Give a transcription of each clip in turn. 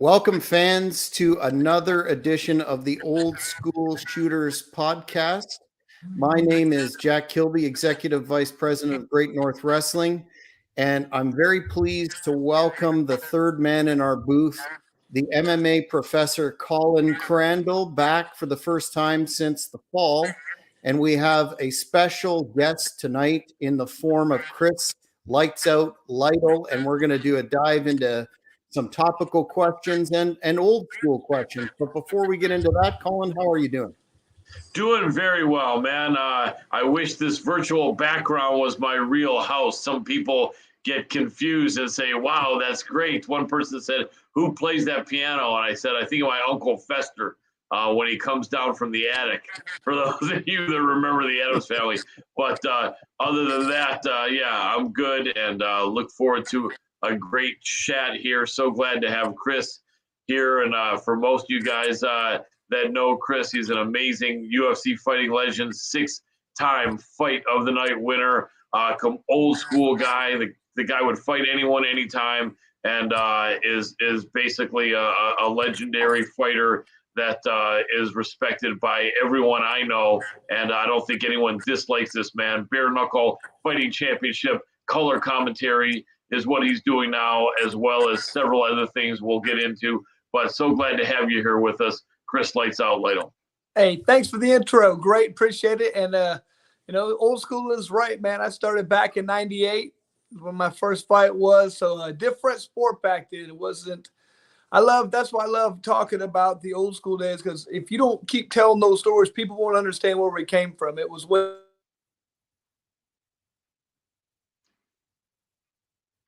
Welcome, fans, to another edition of the Old School Shooters podcast. My name is Jack Kilby, Executive Vice President of Great North Wrestling, and I'm very pleased to welcome the third man in our booth, the MMA professor Colin Crandall, back for the first time since the fall. And we have a special guest tonight in the form of Chris Lights Out Lytle, and we're going to do a dive into some topical questions and old school questions. But before we get into that, Colin, how are you doing? Doing very well, man. I wish this virtual background was my real house. Some people get confused and say, wow, that's great. One person said, who plays that piano? And I said, I think of my Uncle Fester when he comes down from the attic, for those of you that remember the Addams Family. But other than that, yeah, I'm good and look forward to a great chat here. So glad to have Chris here. And for most of you guys that know Chris, he's an amazing UFC fighting legend, 6-time Fight of the Night winner, old school guy. The guy would fight anyone, anytime, and is basically a legendary fighter that is respected by everyone I know. And I don't think anyone dislikes this man. Bare knuckle fighting championship, color commentary is what he's doing now, as well as several other things we'll get into. But so glad to have you here with us, Chris Lights Out Lytle. Hey, thanks for the intro. Great, appreciate it. And old school is right, man. I started back in '98 when my first fight was. So a different sport back then. It wasn't. That's why I love talking about the old school days, because if you don't keep telling those stories, people won't understand where we came from. It was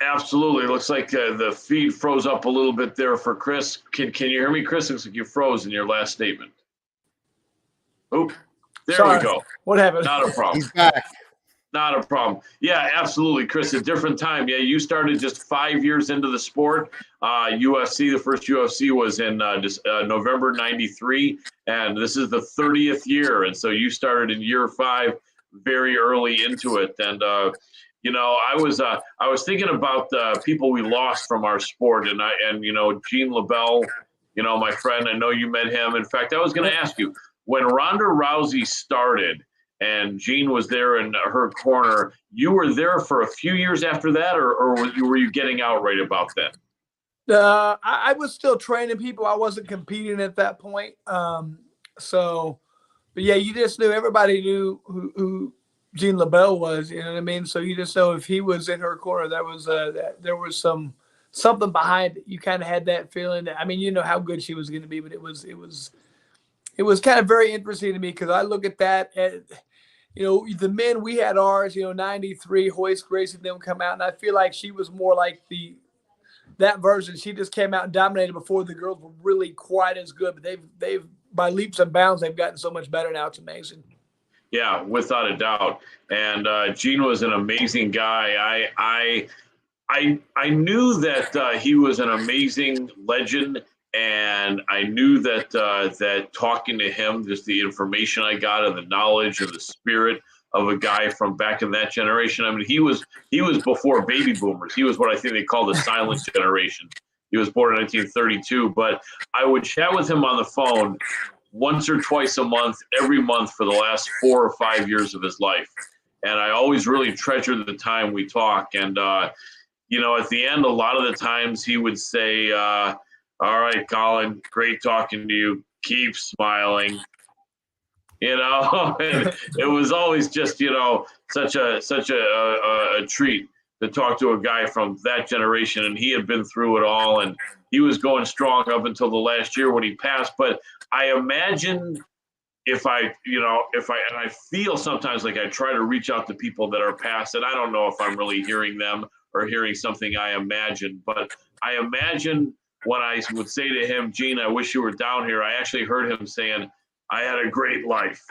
Absolutely. Looks like the feed froze up a little bit there for Chris. Can you hear me, Chris? Looks like you froze in your last statement. Oh, there Sorry. we go. What happened? Not a problem. He's back. Not a problem. Yeah, absolutely, Chris. A different time. Yeah, you started just 5 years into the sport. UFC, the first UFC was in November '93, and this is the 30th year. And so you started in year 5, very early into it. And I was thinking about the people we lost from our sport, and Gene LaBelle, my friend. I know you met him. In fact, I was going to ask you, when Ronda Rousey started and Gene was there in her corner, you were there for a few years after that, or were you getting out right about then? I was still training people. I wasn't competing at that point. But yeah, you just knew, everybody knew who Gene LaBelle was, you know what I mean? So you just know if he was in her corner, there was something behind it. You kind of had that feeling that, you know how good she was going to be, but it was kind of very interesting to me, because I look at that, the men, we had ours, 93, Hoist Gracie, them come out, and I feel like she was more like that version. She just came out and dominated before the girls were really quite as good, but they've by leaps and bounds, they've gotten so much better now. It's amazing. Yeah, without a doubt. And Gene was an amazing guy. I knew that he was an amazing legend, and I knew that talking to him, just the information I got and the knowledge and the spirit of a guy from back in that generation. He was before baby boomers. He was what I think they call the silent generation. He was born in 1932, but I would chat with him on the phone once or twice a month, every month for the last 4 or 5 years of his life. And I always really treasured the time we talk. And, at the end, a lot of the times he would say, all right, Colin, great talking to you. Keep smiling. And it was always just, such a treat to talk to a guy from that generation. And he had been through it all, and he was going strong up until the last year when he passed. But I imagine and I feel sometimes like I try to reach out to people that are past, and I don't know if I'm really hearing them or hearing something I imagine, but I imagine when I would say to him, Gene, I wish you were down here, I actually heard him saying, I had a great life,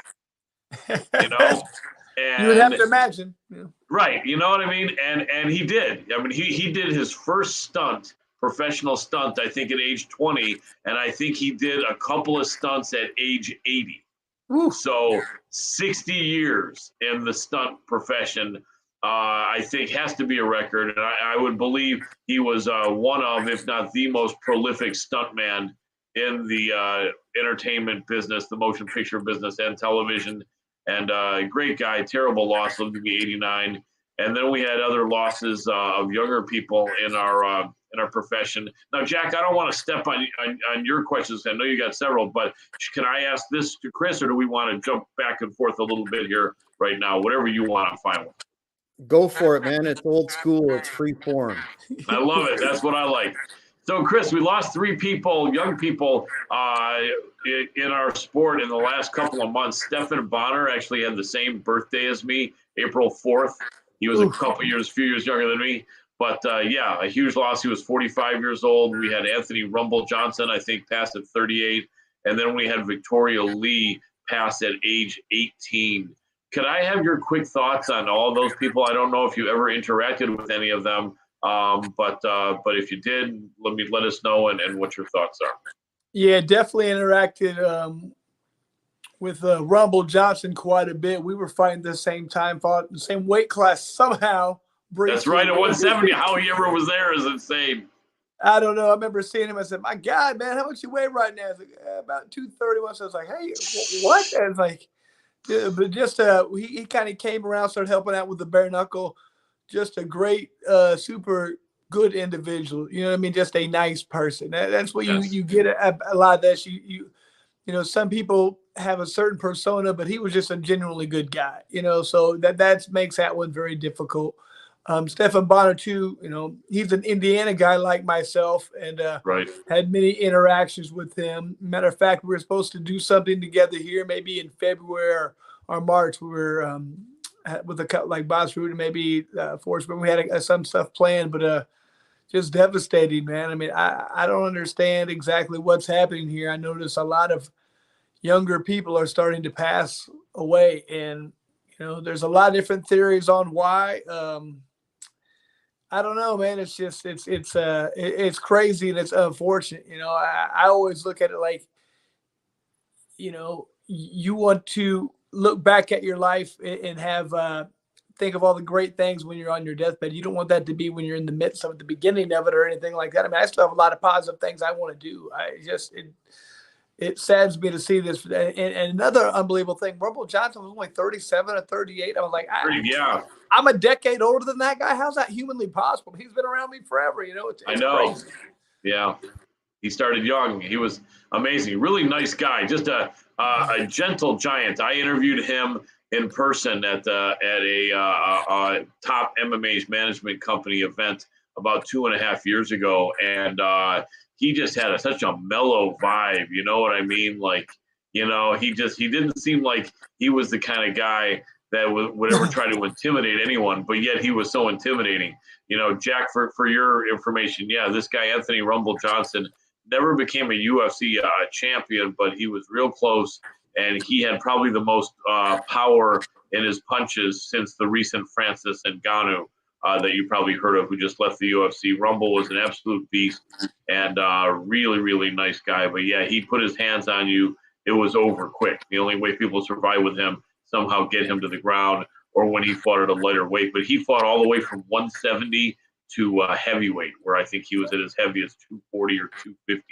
And you would have to imagine. Yeah. Right. You know what I mean? And he did. He did his first professional stunt, I think at age 20, and I think he did a couple of stunts at age 80. Ooh. So 60 years in the stunt profession. I think has to be a record. And I would believe he was one of, if not the most prolific stuntman in the entertainment business, the motion picture business, and television. And great guy, terrible loss, lived to be 89. And then we had other losses of younger people in our profession. Now, Jack, I don't want to step on your questions. I know you got several, but can I ask this to Chris, or do we want to jump back and forth a little bit here right now? Whatever you want, I'm fine with. Go for it, man. It's old school. It's free form. I love it. That's what I like. So, Chris, we lost 3 people, young people, in our sport in the last couple of months. Stefan Bonner actually had the same birthday as me, April 4th. He was a few years younger than me. But, yeah, a huge loss. He was 45 years old. We had Anthony Rumble Johnson, I think, pass at 38. And then we had Victoria Lee pass at age 18. Could I have your quick thoughts on all of those people? I don't know if you ever interacted with any of them, but if you did, let us know and what your thoughts are. Yeah, definitely interacted with Rumble Johnson quite a bit. We were fighting the same time, fought in the same weight class somehow. Briefly. That's right, at 170. How he ever was there is insane. I don't know. I remember seeing him. I said, "My God, man, how much you weigh right now?" I was like, about 231. So I was like, "Hey, what?" And I was like, but just he kind of came around, started helping out with the bare knuckle. Just a great, super good individual. You know what I mean? Just a nice person. That's what you get a lot of this. You know, some people have a certain persona, but he was just a genuinely good guy. You know, so that makes that one very difficult. Stefan Bonner too. You know, he's an Indiana guy like myself, and had many interactions with him. Matter of fact, we were supposed to do something together here, maybe in February or March. We were with a couple like Boss Root and maybe Forrest, but we had some stuff planned, but just devastating, man. I mean, I don't understand exactly what's happening here. I notice a lot of younger people are starting to pass away, and you know, there's a lot of different theories on why. I don't know, man. It's just it's crazy and it's unfortunate. You know, I always look at it like, you know, you want to look back at your life and have think of all the great things when you're on your deathbed. You don't want that to be when you're in the midst of the beginning of it or anything like that. I mean, I still have a lot of positive things I want to do. It saddens me to see this. And another unbelievable thing, Rumble Johnson was only 37 or 38. I was like, I'm a decade older than that guy. How's that humanly possible? He's been around me forever. You know, it's I know. Crazy. Yeah. He started young. He was amazing. Really nice guy. Just a gentle giant. I interviewed him in person at a top MMA management company event about 2.5 years ago. And he just had such a mellow vibe. You know what I mean? Like, you know, he didn't seem like he was the kind of guy that would ever try to intimidate anyone, but yet he was so intimidating. You know, Jack, for your information, yeah, this guy, Anthony Rumble Johnson, never became a UFC champion, but he was real close, and he had probably the most power in his punches since the recent Francis Ngannou that you probably heard of, who just left the UFC. Rumble was an absolute beast and really, really nice guy. But, yeah, he put his hands on you. It was over quick. The only way people survive with him, somehow get him to the ground, or when he fought at a lighter weight. But he fought all the way from 170 to heavyweight, where I think he was at his heaviest 240 or 250.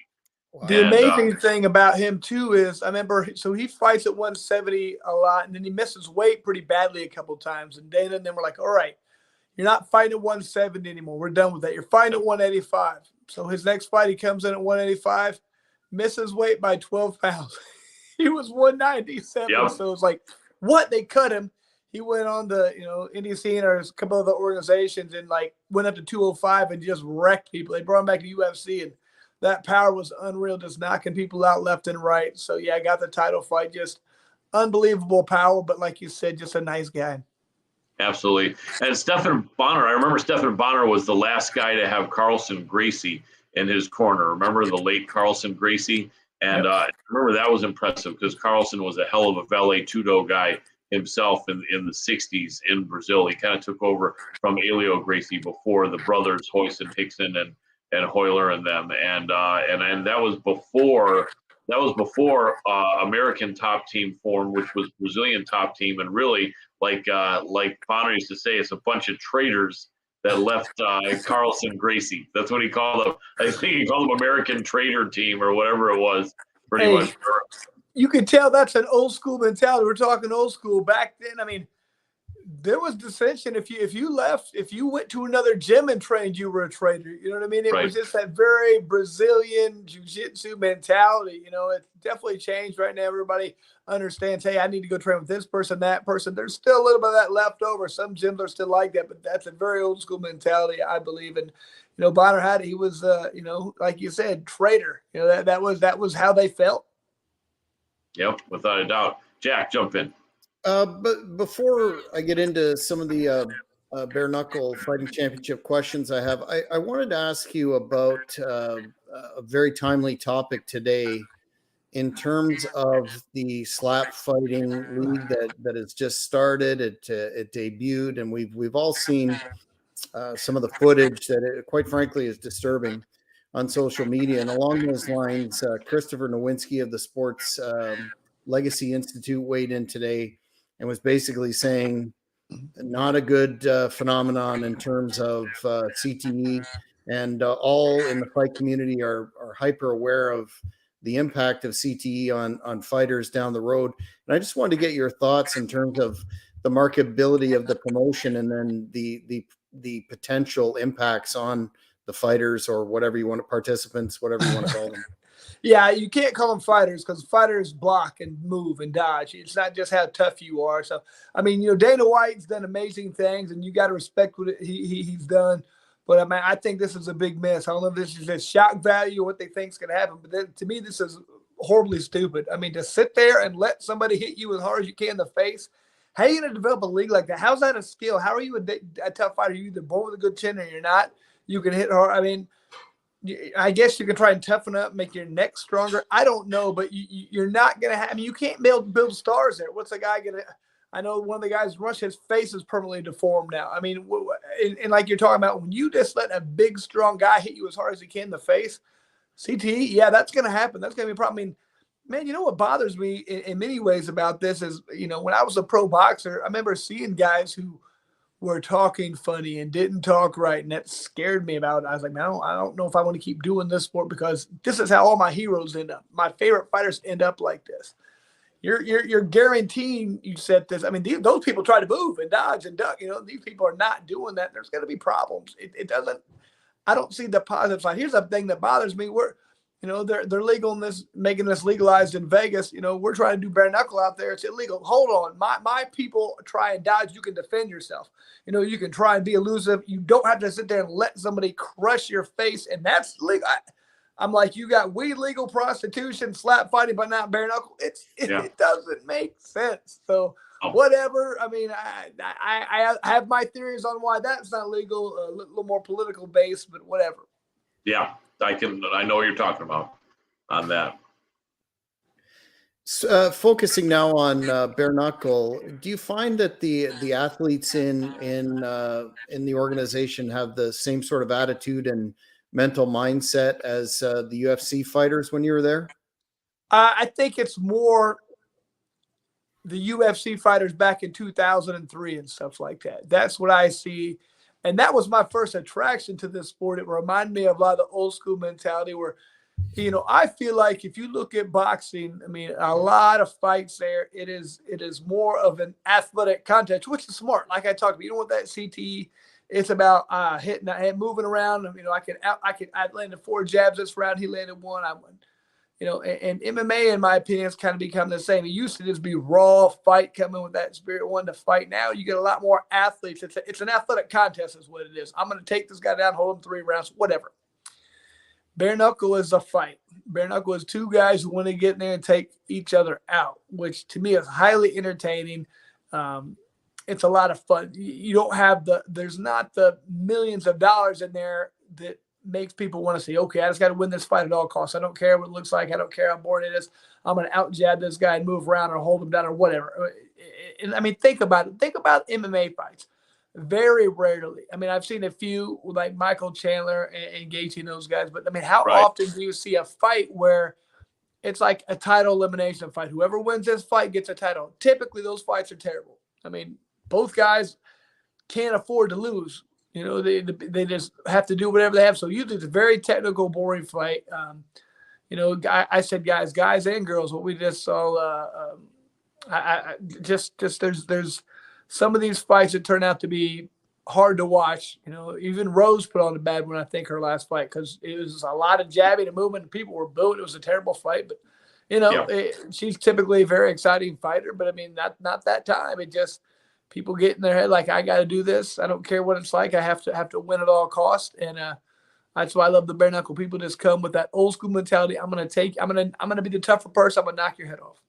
Wow. The amazing thing about him too is I remember, so he fights at 170 a lot, and then he misses weight pretty badly a couple of times. And Dana and them were like, "All right, you're not fighting at 170 anymore. We're done with that. You're fighting at 185." So his next fight, he comes in at 185, misses weight by 12 pounds. He was 197. Yep. So it's like, what? They cut him. He went on the, you know, Indie Scene or a couple of the organizations and like went up to 205 and just wrecked people. They brought him back to UFC, and that power was unreal, just knocking people out left and right. So yeah, I got the title fight, just unbelievable power. But like you said, just a nice guy. Absolutely. And Stefan Bonner, I remember Stefan Bonner was the last guy to have Carlson Gracie in his corner. Remember the late Carlson Gracie? And I remember that was impressive because Carlson was a hell of a valet tudo guy himself in the 60s in Brazil. He kind of took over from Elio Gracie before the brothers Royce and Hickson and Hoyler and them. And that was before American Top Team formed, which was Brazilian Top Team. And really like Connor used to say, it's a bunch of traitors that left Carlson Gracie. That's what he called them. I think he called them American Traitor Team or whatever it was, pretty much. You can tell that's an old school mentality. We're talking old school. Back then, I mean, there was dissension. If you left, if you went to another gym and trained, you were a traitor. You know what I mean? It was just that very Brazilian jiu-jitsu mentality. You know, it's definitely changed right now. Everybody understands, hey, I need to go train with this person, that person. There's still a little bit of that left over. Some gyms are still like that, but that's a very old school mentality, I believe. And, you know, Bonner had it. He was, you know, like you said, traitor. You know, that was how they felt. Yep, without a doubt. Jack, jump in. But before I get into some of the bare knuckle fighting championship questions I have, I wanted to ask you about a very timely topic today in terms of the slap fighting league that has just started. It debuted, and we've all seen some of the footage that, quite frankly, is disturbing on social media. And along those lines, Christopher Nowinski of the Sports Legacy Institute weighed in today and was basically saying not a good phenomenon in terms of CTE, and all in the fight community are hyper aware of the impact of CTE on fighters down the road. And I just wanted to get your thoughts in terms of the marketability of the promotion, and then the potential impacts on the fighters, or whatever you want to, participants, whatever you want to call them. Yeah, you can't call them fighters, because fighters block and move and dodge. It's not just how tough you are. So, I mean, you know, Dana White's done amazing things, and you got to respect what he's done. But, I mean, I think this is a big miss. I don't know if this is just shock value or what they think is going to happen. But to me, this is horribly stupid. I mean, to sit there and let somebody hit you as hard as you can in the face, how are you going to develop a league like that? How's that a skill? How are you a tough fighter? You're either born with a good chin or you're not. You can hit hard. I mean, I guess you can try and toughen up, make your neck stronger. I don't know, but you're not going to have – I mean, you can't build stars there. What's a guy going to – I know one of the guys in Russia, his face is permanently deformed now. I mean, and like you're talking about, when you just let a big, strong guy hit you as hard as he can in the face, CTE, yeah, that's going to happen. That's going to be a problem. I mean, man, you know what bothers me in many ways about this is, you know, when I was a pro boxer, I remember seeing guys who were talking funny and didn't talk right, and that scared me about it. I was like, man, I don't know if I want to keep doing this sport, because this is how all my heroes end up. My favorite fighters end up like this. You're guaranteeing you set this. I mean, those people try to move and dodge and duck. You know, these people are not doing that. There's going to be problems. It doesn't. I don't see the positive side. Here's the thing that bothers me. You know, they're legal in this, making this legalized in Vegas. You know, we're trying to do bare knuckle out there. It's illegal. Hold on. My people try and dodge. You can defend yourself. You know, you can try and be elusive. You don't have to sit there and let somebody crush your face, and that's legal. I'm like, you got weed legal, prostitution, slap fighting, but not bare knuckle. It doesn't make sense. So whatever. I mean, I have my theories on why that's not legal, a little more political based, but whatever. Yeah, I know what you're talking about on that. Focusing now on bare knuckle, do you find that the athletes in the organization have the same sort of attitude and mental mindset as the UFC fighters when you were there? I think it's more the UFC fighters back in 2003 and stuff like that. That's what I see. And that was my first attraction to this sport. It reminded me of a lot of the old school mentality where, you know, I feel like if you look at boxing, I mean, a lot of fights there, it is more of an athletic contest, which is smart. Like I talked about, you don't want that CTE. It's about hitting, moving around. You know, I landed 4 jabs this round. He landed 1. I won. You know, and MMA, in my opinion, has kind of become the same. It used to just be raw fight, coming with that spirit, wanting to fight. Now you get a lot more athletes. It's an athletic contest is what it is. I'm going to take this guy down, hold him 3 rounds, whatever. Bare knuckle is a fight. Bare knuckle is 2 guys who want to get in there and take each other out, which to me is highly entertaining. It's a lot of fun. You don't have there's not the millions of dollars in there that makes people want to say, okay, I just got to win this fight at all costs. I don't care what it looks like. I don't care how boring it is. I'm going to out jab this guy and move around or hold him down or whatever. And I mean, think about it. Think about MMA fights. Very rarely. I mean, I've seen a few like Michael Chandler and Gaethje and those guys, but I mean, how often do you see a fight where it's like a title elimination fight? Whoever wins this fight gets a title. Typically, those fights are terrible. I mean, both guys can't afford to lose. You know, they just have to do whatever they have. So usually it's a very technical, boring fight. You know, I said guys and girls. What we just saw, I just there's some of these fights that turn out to be hard to watch. You know, even Rose put on a bad one, I think, her last fight, because it was a lot of jabbing and movement. And people were booing. It was a terrible fight, but you know, she's typically a very exciting fighter. But I mean, not that time. It just people get in their head like, I got to do this. I don't care what it's like. I have to win at all costs. And that's why I love the bare knuckle. People just come with that old school mentality. I'm gonna be the tougher person. I'm gonna knock your head off.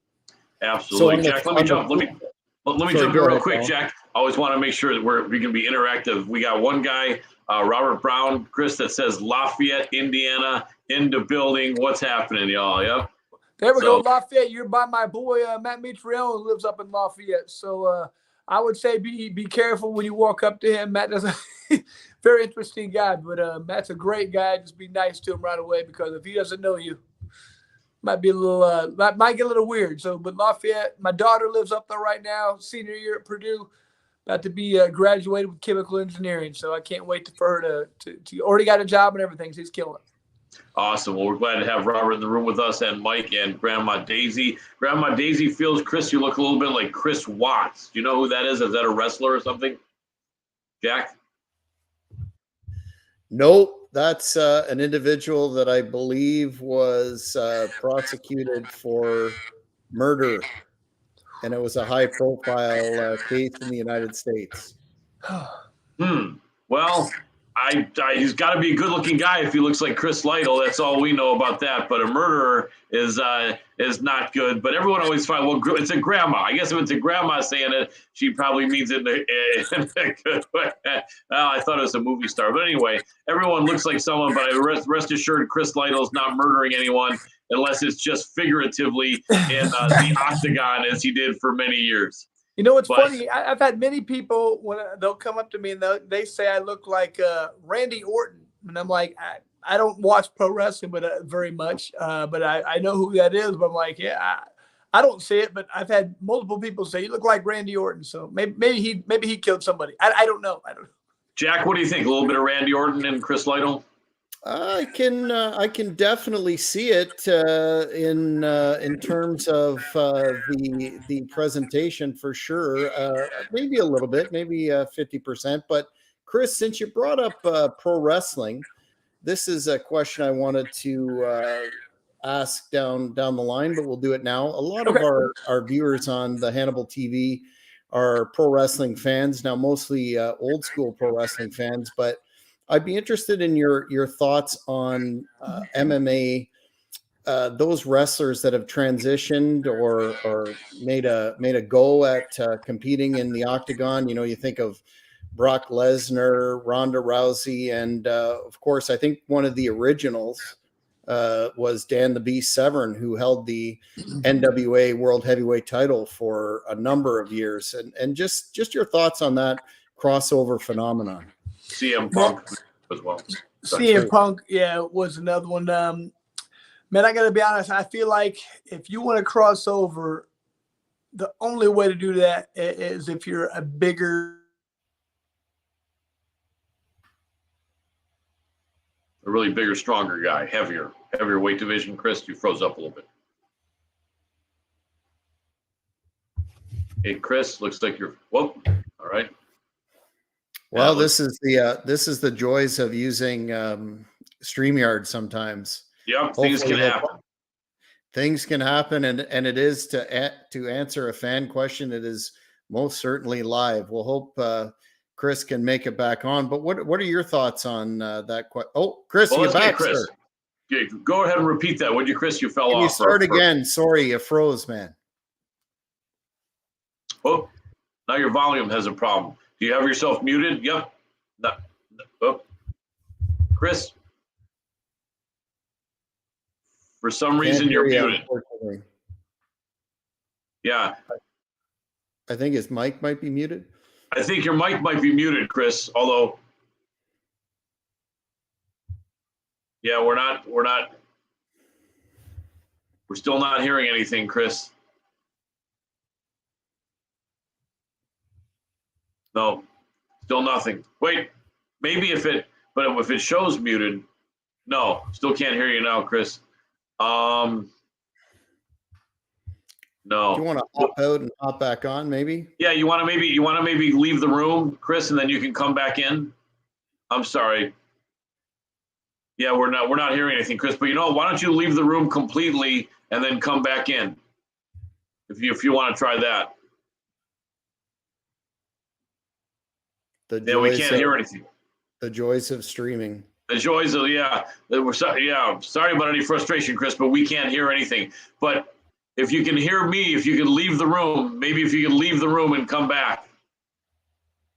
Absolutely, So Jack. Let me jump in real quick, Jack. I always want to make sure that we can be interactive. We got one guy, Robert Brown, Chris, that says Lafayette, Indiana, in the building. What's happening, y'all? Yeah. There we go, Lafayette. You're by my boy Matt Mitrione, who lives up in Lafayette. So I would say be careful when you walk up to him. Matt does a very interesting guy, but Matt's a great guy. Just be nice to him right away, because if he doesn't know you, might be a little might get a little weird. So, but Lafayette, my daughter lives up there right now, senior year at Purdue, about to be graduated with chemical engineering. So I can't wait for her to already got a job and everything. She's killing it. Awesome. Well, we're glad to have Robert in the room with us, and Mike and Grandma Daisy. Grandma Daisy feels, Chris, you look a little bit like Chris Watts. Do you know who that is? Is that a wrestler or something? Jack? Nope, that's an individual that I believe was prosecuted for murder, and it was a high-profile case in the United States. Well, he's got to be a good-looking guy if he looks like Chris Lytle. That's all we know about that. But a murderer is not good. But everyone always finds, well, it's a grandma. I guess if it's a grandma saying it, she probably means it in a good way. Well, I thought it was a movie star. But anyway, everyone looks like someone. But rest assured, Chris Lytle's not murdering anyone unless it's just figuratively in the octagon, as he did for many years. You know what's funny? I've had many people when they'll come up to me and they say I look like Randy Orton, and I'm like, I don't watch pro wrestling, but very much, but I know who that is. But I'm like, yeah, I don't see it, but I've had multiple people say you look like Randy Orton. So maybe he killed somebody. I don't know. Jack, what do you think? A little bit of Randy Orton and Chris Lytle? I can definitely see it in terms of the presentation for sure. Maybe a little bit, maybe 50%. But Chris, since you brought up pro wrestling, this is a question I wanted to ask down the line, but we'll do it now. A lot of our viewers on the Hannibal TV are pro wrestling fans now, mostly old school pro wrestling fans, but I'd be interested in your thoughts on MMA, those wrestlers that have transitioned or made a go at competing in the octagon. You know, you think of Brock Lesnar, Ronda Rousey, and of course, I think one of the originals was Dan the Beast Severn, who held the NWA World Heavyweight title for a number of years. And just your thoughts on that crossover phenomenon. CM Punk as well. CM Punk, was another one. Man, I got to be honest. I feel like if you want to cross over, the only way to do that is if you're a really bigger, stronger guy, heavier weight division. Chris, you froze up a little bit. Hey, Chris, looks like you're. Whoa, all right. Well, this is the joys of using StreamYard sometimes. Yeah, things can happen. Things can happen, and it is to answer a fan question. It is most certainly live. We'll hope Chris can make it back on. But what are your thoughts on that question? Oh, Chris, you're back, Chris. Sir. Okay, go ahead and repeat that. Would you, Chris? You fell off. You start again. Sorry, you froze, man. Oh, now your volume has a problem. Do you have yourself muted? Yep. No. Chris, for some reason you're muted. Yeah. I think his mic might be muted. I think your mic might be muted, Chris, although we're still not hearing anything, Chris. No, still nothing. Wait, maybe if it shows muted, no, still can't hear you now, Chris. No. Do you want to hop out and hop back on, maybe? Yeah, you want to maybe leave the room, Chris, and then you can come back in. I'm sorry. Yeah, we're not hearing anything, Chris. But why don't you leave the room completely and then come back in? If you want to try that. We can't hear anything. The joys of streaming. The joys of sorry about any frustration, Chris, but we can't hear anything. But if you can hear me, if you can leave the room, maybe if you can leave the room and come back.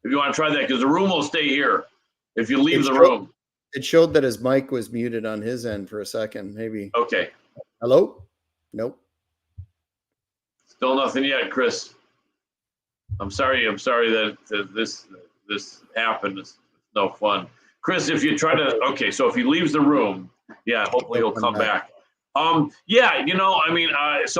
If you want to try that, because the room will stay here. If you leave the room. It showed that his mic was muted on his end for a second, maybe. Okay. Hello? Nope. Still nothing yet, Chris. I'm sorry that this happened. It's no fun. Chris, if you try to, okay, so if he leaves the room, hopefully he'll come back. So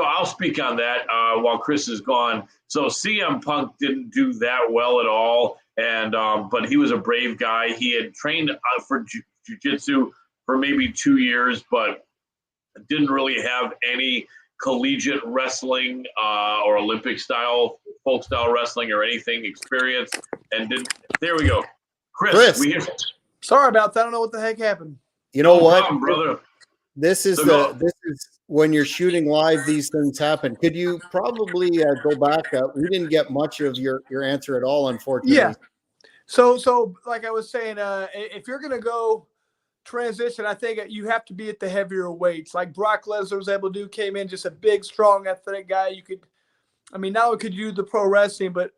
I'll speak on that while Chris is gone. So CM Punk didn't do that well at all, and but he was a brave guy. He had trained for jiu-jitsu for maybe 2 years, but didn't really have any collegiate wrestling or Olympic style, folk style wrestling or anything experience, and didn't. There we go, Chris. Sorry about that. I don't know what the heck happened. You know what, problem, brother? This is when you're shooting live, these things happen. Could you probably go back? We didn't get much of your answer at all, unfortunately. Yeah. So like I was saying, if you're gonna go transition, I think you have to be at the heavier weights, like Brock Lesnar was able to do. Came in just a big, strong, athletic guy. Not only could you do the pro wrestling, but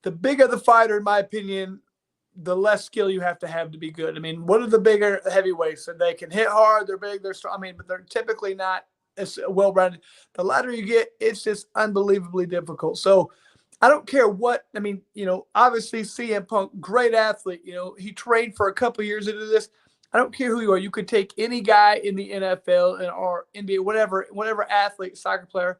the bigger the fighter, in my opinion, the less skill you have to be good. What are the bigger heavyweights? So they can hit hard, they're big, they're strong. But they're typically not as well-rounded. The lighter you get, it's just unbelievably difficult. So I don't care what, obviously CM Punk, great athlete. He trained for a couple of years to do this. I don't care who you are. You could take any guy in the NFL or NBA, whatever athlete, soccer player.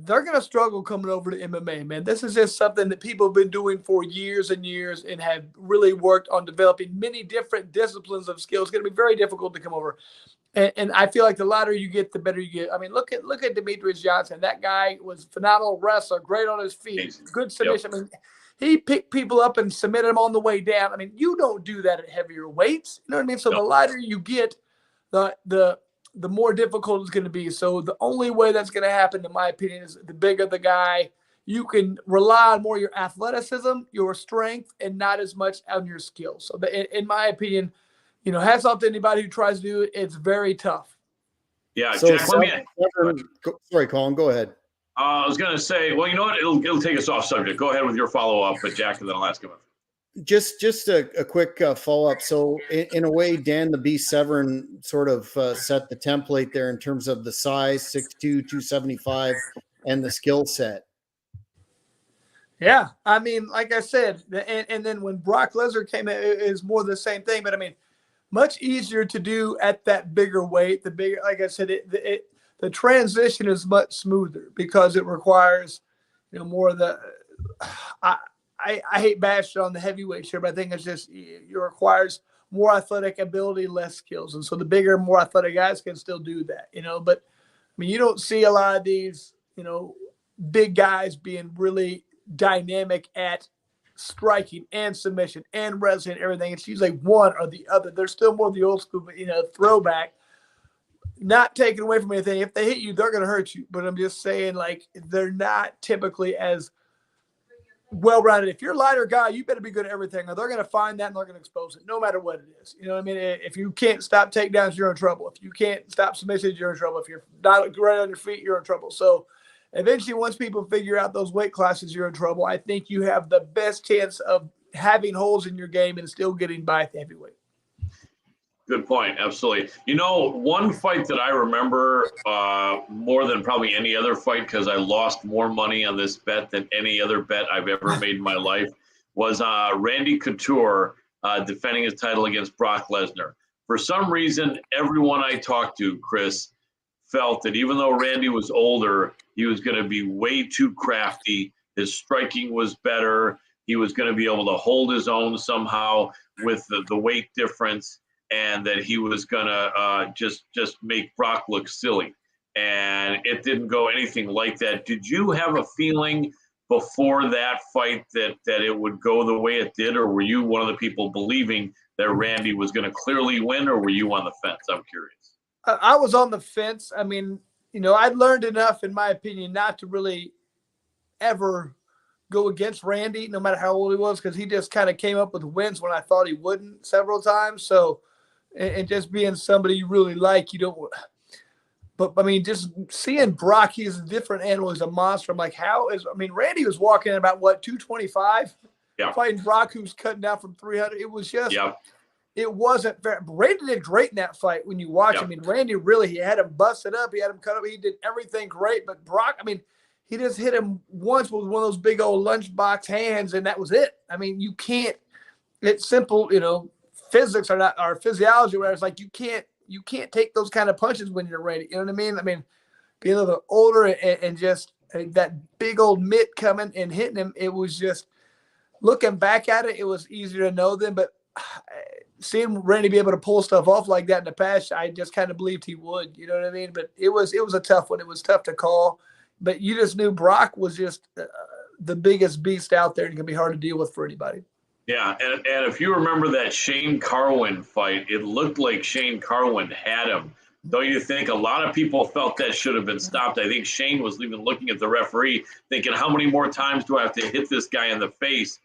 They're going to struggle coming over to MMA, man. This is just something that people have been doing for years and years and have really worked on developing many different disciplines of skills. It's going to be very difficult to come over. And I feel like the lighter you get, the better you get. Look at Demetrius Johnson. That guy was a phenomenal wrestler, great on his feet, good submission. Yep. He picked people up and submitted them on the way down. You don't do that at heavier weights. You know what I mean? So The lighter you get, the more difficult it's going to be. So the only way that's going to happen, in my opinion, is the bigger the guy. You can rely on more your athleticism, your strength, and not as much on your skills. So in my opinion, hats off to anybody who tries to do it. It's very tough. Yeah, so Jack, sorry, Colin, go ahead. I was going to say, well, you know what? It'll take us off subject. Go ahead with your follow-up, but Jack, and then I'll ask him. Just a quick follow-up. So in a way, Dan the Beast Severn sort of set the template there in terms of the size, 6'2", 275, and the skill set. Yeah, like I said, and then when Brock Lesnar came in, it was more the same thing. But much easier to do at that bigger weight. The bigger, like I said, the transition is much smoother because it requires, more of the. I hate bashing on the heavyweight here, but I think it's just it requires more athletic ability, less skills, and so the bigger, more athletic guys can still do that. But you don't see a lot of these, big guys being really dynamic at striking and submission and wrestling and everything. It's usually one or the other. There's still more of the old school, but throwback. Not taking away from anything. If they hit you, they're going to hurt you. But I'm just saying, they're not typically as well-rounded. If you're a lighter guy, you better be good at everything, or they're going to find that and they're going to expose it, no matter what it is. You know what I mean? If you can't stop takedowns, you're in trouble. If you can't stop submissions, you're in trouble. If you're not right on your feet, you're in trouble. So eventually, once people figure out those weight classes, you're in trouble. I think you have the best chance of having holes in your game and still getting by at the heavyweight. Good point. Absolutely. One fight that I remember more than probably any other fight, because I lost more money on this bet than any other bet I've ever made in my life, was Randy Couture defending his title against Brock Lesnar. For some reason, everyone I talked to, Chris, felt that even though Randy was older, he was going to be way too crafty. His striking was better. he was going to be able to hold his own somehow with the weight difference, and that he was going to just make Brock look silly. And it didn't go anything like that. Did you have a feeling before that fight that it would go the way it did, or were you one of the people believing that Randy was going to clearly win, or were you on the fence? I'm curious. I was on the fence. I mean, I'd learned enough, in my opinion, not to really ever go against Randy, no matter how old he was, because he just kind of came up with wins when I thought he wouldn't several times. So, and just being somebody you really like, you don't. But I mean, just seeing Brock, he's a different animal. He's a monster. I'm like, Randy was walking at about 225, fighting Brock, who's cutting down from 300. It was just, it wasn't fair. Randy did great in that fight when you watch. I mean, Randy really, he had him busted up. He had him cut up. He did everything great. But Brock, I mean, he just hit him once with one of those big old lunchbox hands, and that was it. I mean, you can't, it's simple, physics are not, or physiology, where it's like you can't take those kind of punches when you're ready. You know what I mean? I mean, being a little older and just that big old mitt coming and hitting him, it was just, looking back at it, it was easier to know then. But seeing Randy be able to pull stuff off like that in the past, I just kind of believed he would. You know what I mean? But it was a tough one. It was tough to call. But you just knew Brock was just the biggest beast out there and going to be hard to deal with for anybody. Yeah, and if you remember that Shane Carwin fight, it looked like Shane Carwin had him. Don't you think? A lot of people felt that should have been stopped. I think Shane was even looking at the referee thinking, how many more times do I have to hit this guy in the face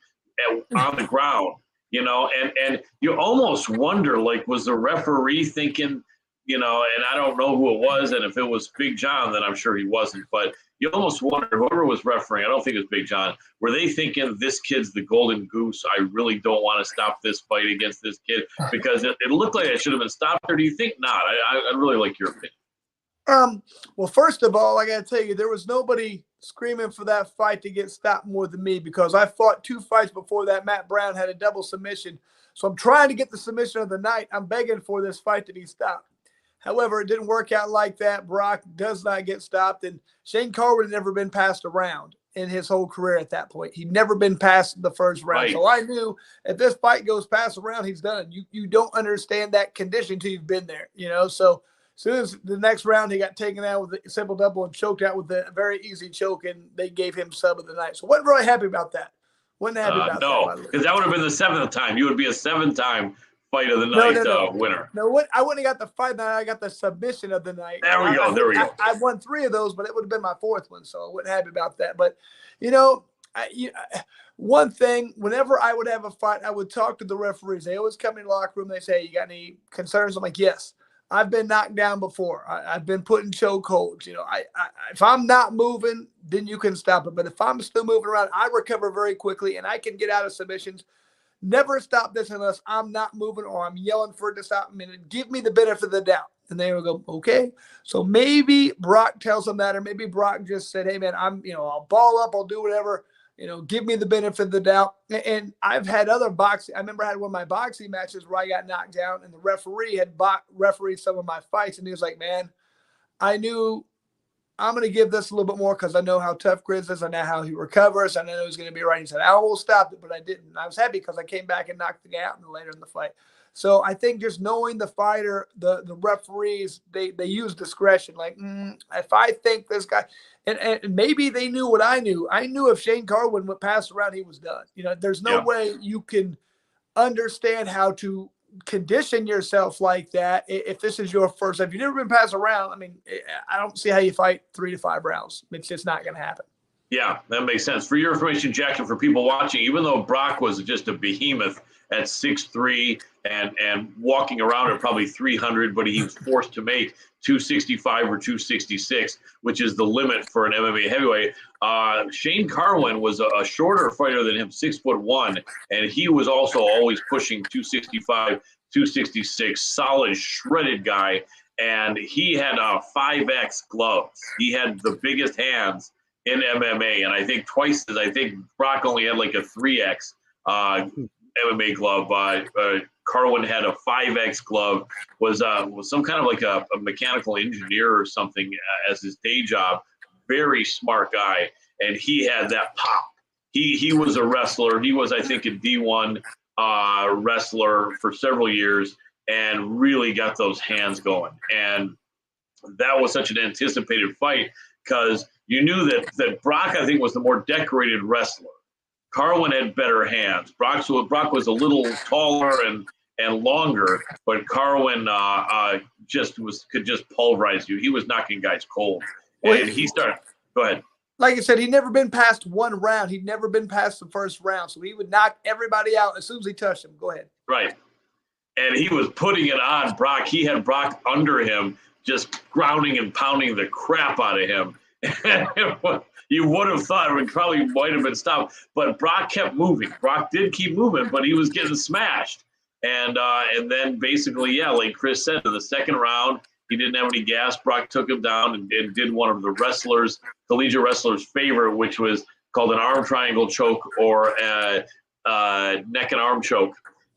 on the ground? And you almost wonder, like, was the referee thinking, and I don't know who it was, and if it was Big John, then I'm sure he wasn't, but you almost wonder, whoever was refereeing, I don't think it was Big John, were they thinking, this kid's the golden goose, I really don't want to stop this fight against this kid, because it looked like it should have been stopped, or do you think not? I'd really like your opinion. Well, first of all, I got to tell you, there was nobody screaming for that fight to get stopped more than me, because I fought 2 fights before that. Matt Brown had a double submission, so I'm trying to get the submission of the night. I'm begging for this fight to be stopped. However, it didn't work out like that. Brock does not get stopped, and Shane Carwin had never been passed around in his whole career at that point. He'd never been past the first round. Right. So I knew if this fight goes past the round, he's done. You don't understand that condition until you've been there, So as soon as the next round, he got taken out with a simple double and choked out with a very easy choke, and they gave him sub of the night. So wasn't really happy about that. Wasn't happy about that. No, because that would have been the 7th time. You would be a 7th-time fight of the night winner. No, I wouldn't have got the fight night. I got the submission of the night. There we go. I won 3 of those, but it would have been my 4th one, so I wasn't happy about that. But, one thing, whenever I would have a fight, I would talk to the referees. They always come in the locker room. They say, "You got any concerns?" I'm like, "Yes, I've been knocked down before. I've been put in chokeholds. If I'm not moving, then you can stop it. But if I'm still moving around, I recover very quickly, and I can get out of submissions. Never stop this unless I'm not moving or I'm yelling for it to stop. Give me the benefit of the doubt." And they will go, okay. So maybe Brock tells them that, or maybe Brock just said, "Hey man, I'll ball up, I'll do whatever. Give me the benefit of the doubt." And I've had other boxing. I remember I had one of my boxing matches where I got knocked down, and the referee had refereed some of my fights, and he was like, "Man, I knew I'm going to give this a little bit more because I know how tough Grizz is. I know how he recovers. I know he's going to be right." He said, "I almost stopped it, but I didn't." And I was happy because I came back and knocked the guy out later in the fight. So I think just knowing the fighter, the referees, they use discretion. Like, if I think this guy, and maybe they knew what I knew. I knew if Shane Carwin went past around, he was done. There's no way you can understand how to condition yourself like that if this is your first. If you've never been passed around, I don't see how you fight 3 to 5 rounds. It's just not going to happen. Yeah, that makes sense. For your information, Jack, and for people watching, even though Brock was just a behemoth at 6'3" and walking around at probably 300, but he was forced to make 265 or 266, which is the limit for an MMA heavyweight. Shane Carwin was a shorter fighter than him, 6'1", and he was also always pushing 265, 266, solid, shredded guy, and he had 5X gloves. He had the biggest hands in MMA, and I think Brock only had like a 3X MMA glove. Carwin had a 5X glove, was some kind of like a mechanical engineer or something as his day job. Very smart guy, and he had that pop. he was a wrestler. He was, I think, a D1 wrestler for several years and really got those hands going. And that was such an anticipated fight because you knew that Brock, I think, was the more decorated wrestler. Carwin had better hands. Brock was a little taller and longer, but Carwin could just pulverize you. He was knocking guys cold. And he started. Go ahead. Like I said, he'd never been past one round. He'd never been past the first round. So he would knock everybody out as soon as he touched him. Go ahead. Right. And he was putting it on Brock. He had Brock under him, just grounding and pounding the crap out of him. You would have thought it probably might have been stopped, but Brock kept moving. Brock did keep moving, but he was getting smashed. And then basically, yeah, like Chris said, in the second round, he didn't have any gas. Brock took him down and did one of the collegiate wrestlers' favorite, which was called an arm triangle choke or a neck and arm choke,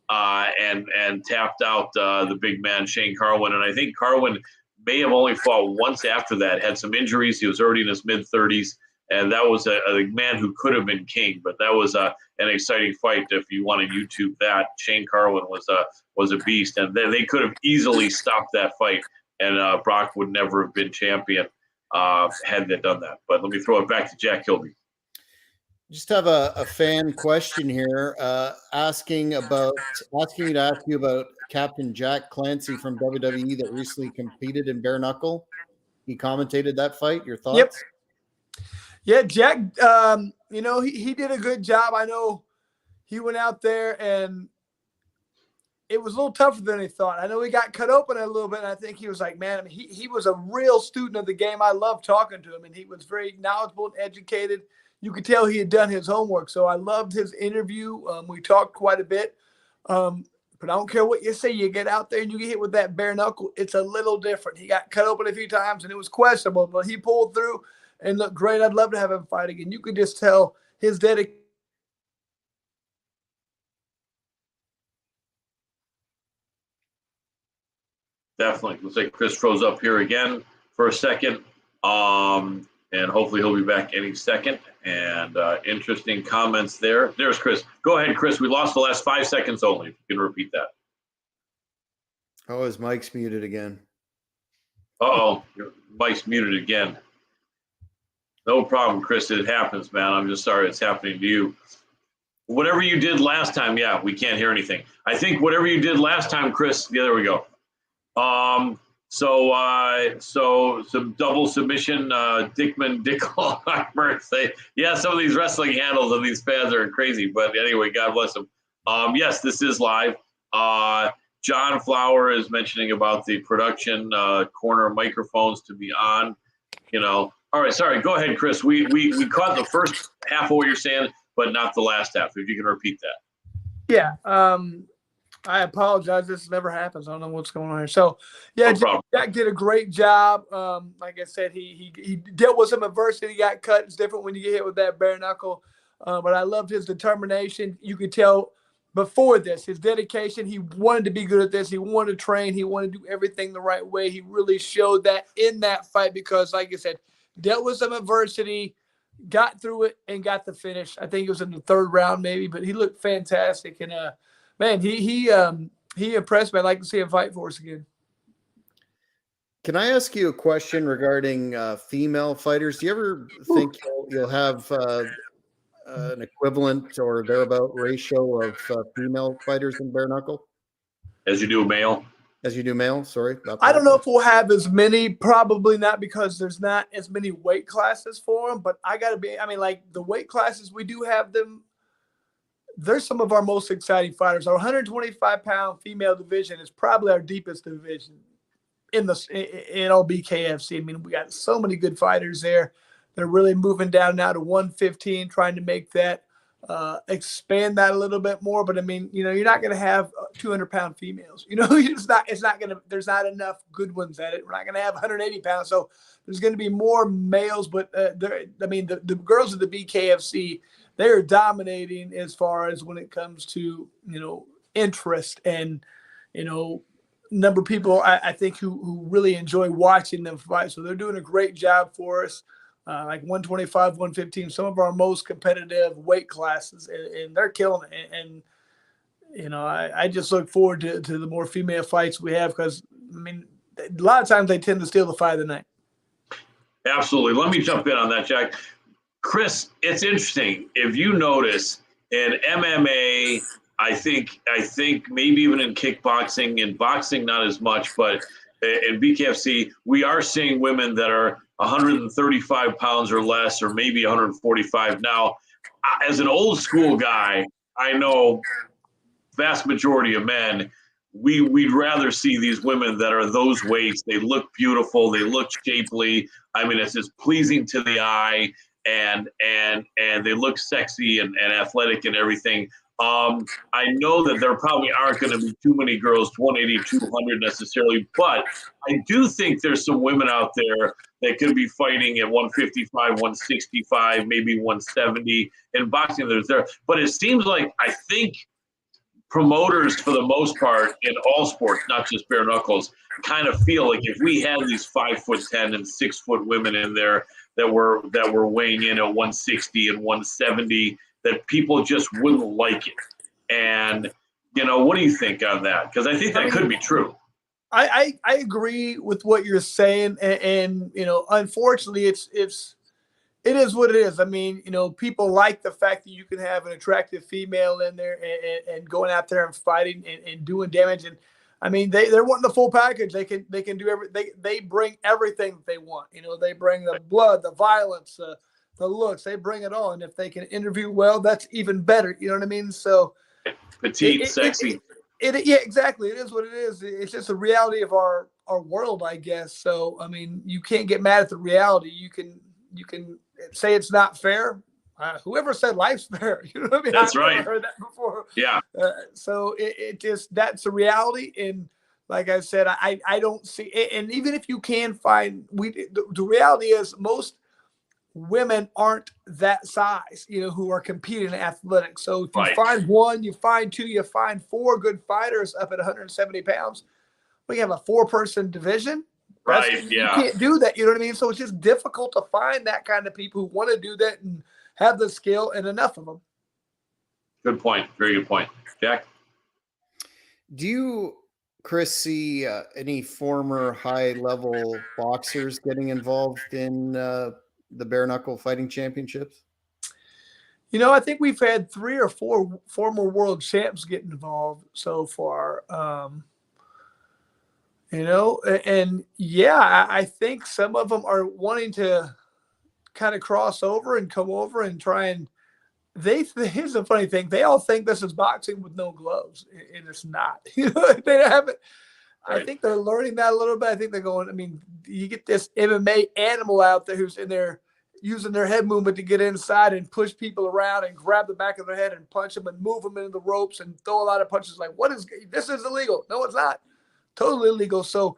and tapped out the big man, Shane Carwin. And I think Carwin may have only fought once after that, had some injuries. He was already in his mid-30s. And that was a man who could have been king, but that was an exciting fight. If you want to YouTube that, Shane Carwin was a beast, and they could have easily stopped that fight, and Brock would never have been champion had they done that. But let me throw it back to Jack Kilby. Just have a fan question here, asking you to ask you about Captain Jack Clancy from WWE that recently competed in bare knuckle. He commentated that fight. Your thoughts? Yep. Yeah, Jack, he did a good job. I know he went out there and it was a little tougher than he thought. I know he got cut open a little bit, and I think he was like, man, I mean, he was a real student of the game. I loved talking to him, and he was very knowledgeable and educated. You could tell he had done his homework, so I loved his interview. We talked quite a bit, but I don't care what you say. You get out there and you get hit with that bare knuckle, it's a little different. He got cut open a few times, and it was questionable, but he pulled through and looked great. I'd love to have him fight again. You could just tell his dedication. Definitely. Looks like Chris froze up here again for a second. And hopefully he'll be back any second. And interesting comments there. There's Chris. Go ahead, Chris. We lost the last 5 seconds only. If you can repeat that. Oh, his mic's muted again. Uh-oh. Your mic's muted again. No problem, Chris. It happens, man. I'm just sorry it's happening to you. Whatever you did last time, yeah, we can't hear anything. I think whatever you did last time, Chris, yeah, there we go. So some double submission, Dickman, Dickel, say, yeah, some of these wrestling handles of these fans are crazy, but anyway, God bless them. Yes, this is live. John Flower is mentioning about the production corner microphones to be on, All right, sorry, go ahead, Chris. We caught the first half of what you're saying, but not the last half. If you can repeat that. Yeah. I apologize. This never happens. I don't know what's going on here. So, yeah, No Jack did a great job. Like I said, he dealt with some adversity. He got cut. It's different when you get hit with that bare knuckle. But I loved his determination. You could tell before this, his dedication. He wanted to be good at this. He wanted to train. He wanted to do everything the right way. He really showed that in that fight because, like I said, dealt with some adversity, got through it, and got the finish. I think it was in the third round maybe, but he looked fantastic. And, man, he impressed me. I'd like to see him fight for us again. Can I ask you a question regarding female fighters? Do you ever think you'll have an equivalent or thereabout ratio of female fighters in bare knuckle? As you do male? As you do male, sorry. I don't know if we'll have as many, probably not, because there's not as many weight classes for them, but like the weight classes, we do have them. They're some of our most exciting fighters. Our 125-pound female division is probably our deepest division in BKFC. I mean, we got so many good fighters there. They're really moving down now to 115, trying to make that expand that a little bit more. But I mean, you're not going to have 200-pound females. It's not going to. There's not enough good ones at it. We're not going to have 180 pounds. So there's going to be more males. But the girls of the BKFC, they are dominating as far as when it comes to, interest and, number of people I think who really enjoy watching them fight. So they're doing a great job for us. like 125, 115, some of our most competitive weight classes, and they're killing it. And you know, I just look forward to the more female fights we have because, I mean, a lot of times they tend to steal the fight of the night. Absolutely. Let me jump in on that, Jack. Chris, it's interesting. If you notice in MMA, I think maybe even in kickboxing, in boxing not as much, but in BKFC, we are seeing women that are 135 pounds or less, or maybe 145. Now, as an old school guy, I know vast majority of men, we'd rather see these women that are those weights. They look beautiful, they look shapely. I mean, it's just pleasing to the eye, and they look sexy and athletic and everything. I know that there probably aren't going to be too many girls 180, 200 necessarily, but I do think there's some women out there that could be fighting at 155, 165, maybe 170 in boxing. There's there, but it seems like I think promoters, for the most part, in all sports, not just bare knuckles, kind of feel like if we had these 5'10" and 6 foot women in there that were weighing in at 160 and 170, that people just wouldn't like it. And you know, what do you think on that? Because I think that could be true. I agree with what you're saying, and you know, unfortunately, it is what it is. I mean, you know, people like the fact that you can have an attractive female in there and going out there and fighting and doing damage. And I mean, they're wanting the full package. They can do they bring everything that they want. You know, they bring the blood, the violence, the looks. They bring it all. And if they can interview well, that's even better. You know what I mean? So petite, sexy. Yeah, exactly. It is what it is. It's just a reality of our world, I guess. So I mean, you can't get mad at the reality. You can say it's not fair. Whoever said life's fair? You know what I mean? That's right. I've never heard that before. Yeah. So it just, that's a reality. And like I said, I don't see it. And even if you can find, the reality is most women aren't that size, you know, who are competing in athletics. So if you find one, you find two, you find four good fighters up at 170 pounds, we have a 4-person division. Right. You can't do that. You know what I mean? So it's just difficult to find that kind of people who want to do that and have the skill and enough of them. Good point. Very good point. Jack? Do you, Chris, see any former high-level boxers getting involved in the bare knuckle fighting championships? You know, I think we've had 3 or 4 former world champs get involved so far. You know, and yeah, I think some of them are wanting to kind of cross over and come over and try and here's the funny thing. They all think this is boxing with no gloves, and it's not. You know, they haven't. Right. I think they're learning that a little bit. I think they're going, I mean, you get this MMA animal out there who's in there using their head movement to get inside and push people around and grab the back of their head and punch them and move them into the ropes and throw a lot of punches. Like, this is illegal. No, it's not. Totally illegal. So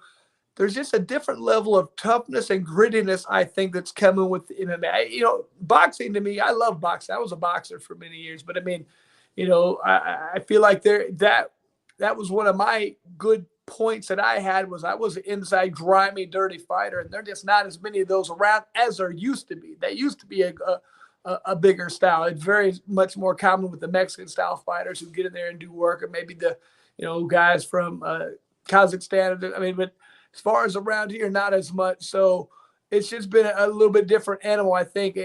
there's just a different level of toughness and grittiness, I think, that's coming with MMA. You know, boxing, to me, I love boxing. I was a boxer for many years, but I mean, you know, I feel like that was one of my good points that I had was I was an inside grimy, dirty fighter, and there are just not as many of those around as there used to be. That used to be a bigger style. It's very much more common with the Mexican style fighters who get in there and do work, or maybe the, you know, guys from Kazakhstan. I mean, but as far as around here, not as much. So it's just been a little bit different animal. I think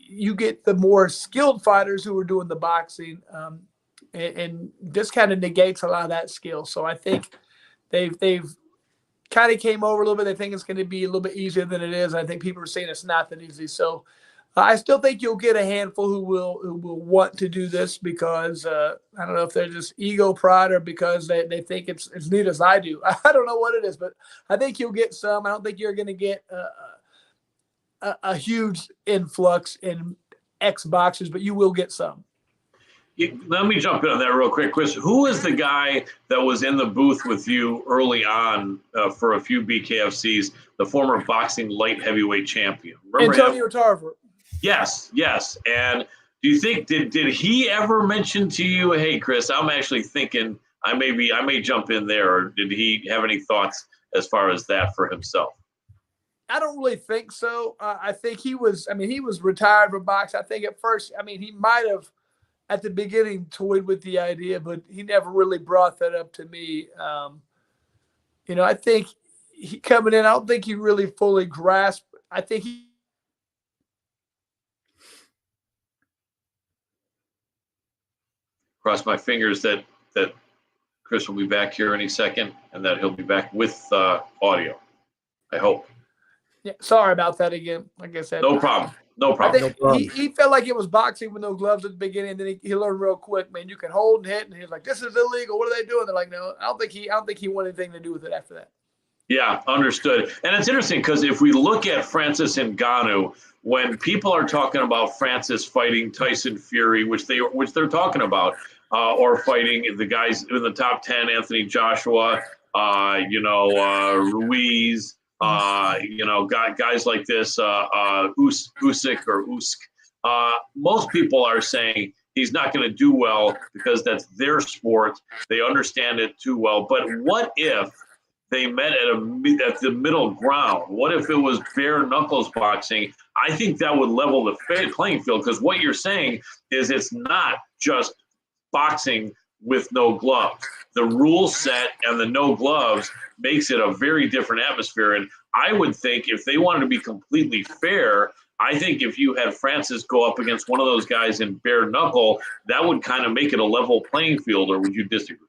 you get the more skilled fighters who are doing the boxing, and this kind of negates a lot of that skill. So I think they've kind of came over a little bit. They think it's going to be a little bit easier than it is. I think people are saying it's not that easy. So I still think you'll get a handful who will want to do this because I don't know if they're just ego pride or because they think it's as neat as I do. I don't know what it is, but I think you'll get some. I don't think you're going to get a huge influx in ex-boxers, but you will get some. Let me jump in on that real quick, Chris. Who was the guy that was in the booth with you early on for a few BKFCs, the former boxing light heavyweight champion? Remember Antonio Tarver. Yes. And do you think did he ever mention to you, hey, Chris, I'm actually thinking I may jump in there, or did he have any thoughts as far as that for himself? I don't really think so. I think he was retired from boxing. I think at first, he might have at the beginning toyed with the idea, but he never really brought that up to me. I think he coming in, I don't think he really fully grasped. I think he Cross my fingers that Chris will be back here any second, and that he'll be back with audio. I hope. Yeah, sorry about that again. Like I said, No problem. No I problem. think No problem. he felt like it was boxing with no gloves at the beginning. And then he learned real quick, man. You can hold and hit, and he's like, "This is illegal. What are they doing?" They're like, "No, I don't think he wanted anything to do with it after that." Yeah, understood. And it's interesting because if we look at Francis Ngannou, when people are talking about Francis fighting Tyson Fury, which they're talking about, or fighting the guys in the top 10, Anthony Joshua, Ruiz, guys like this, Usyk or Usyk. Most people are saying he's not going to do well because that's their sport. They understand it too well. But what if they met at the middle ground? What if it was bare knuckles boxing? I think that would level the playing field, because what you're saying is it's not just boxing with no gloves. The rule set and the no gloves makes it a very different atmosphere. And I would think if they wanted to be completely fair, I think if you had Francis go up against one of those guys in bare knuckle, that would kind of make it a level playing field. Or would you disagree?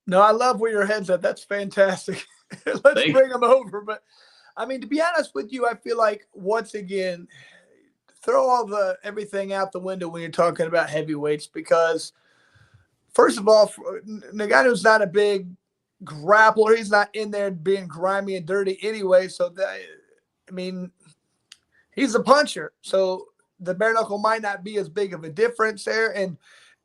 No, I love where your head's at. That's fantastic. Let's bring him over. But to be honest with you, I feel like once again, throw everything out the window when you're talking about heavyweights, because first of all, Ngannou's not a big grappler. He's not in there being grimy and dirty anyway. So he's a puncher. So the bare knuckle might not be as big of a difference there. And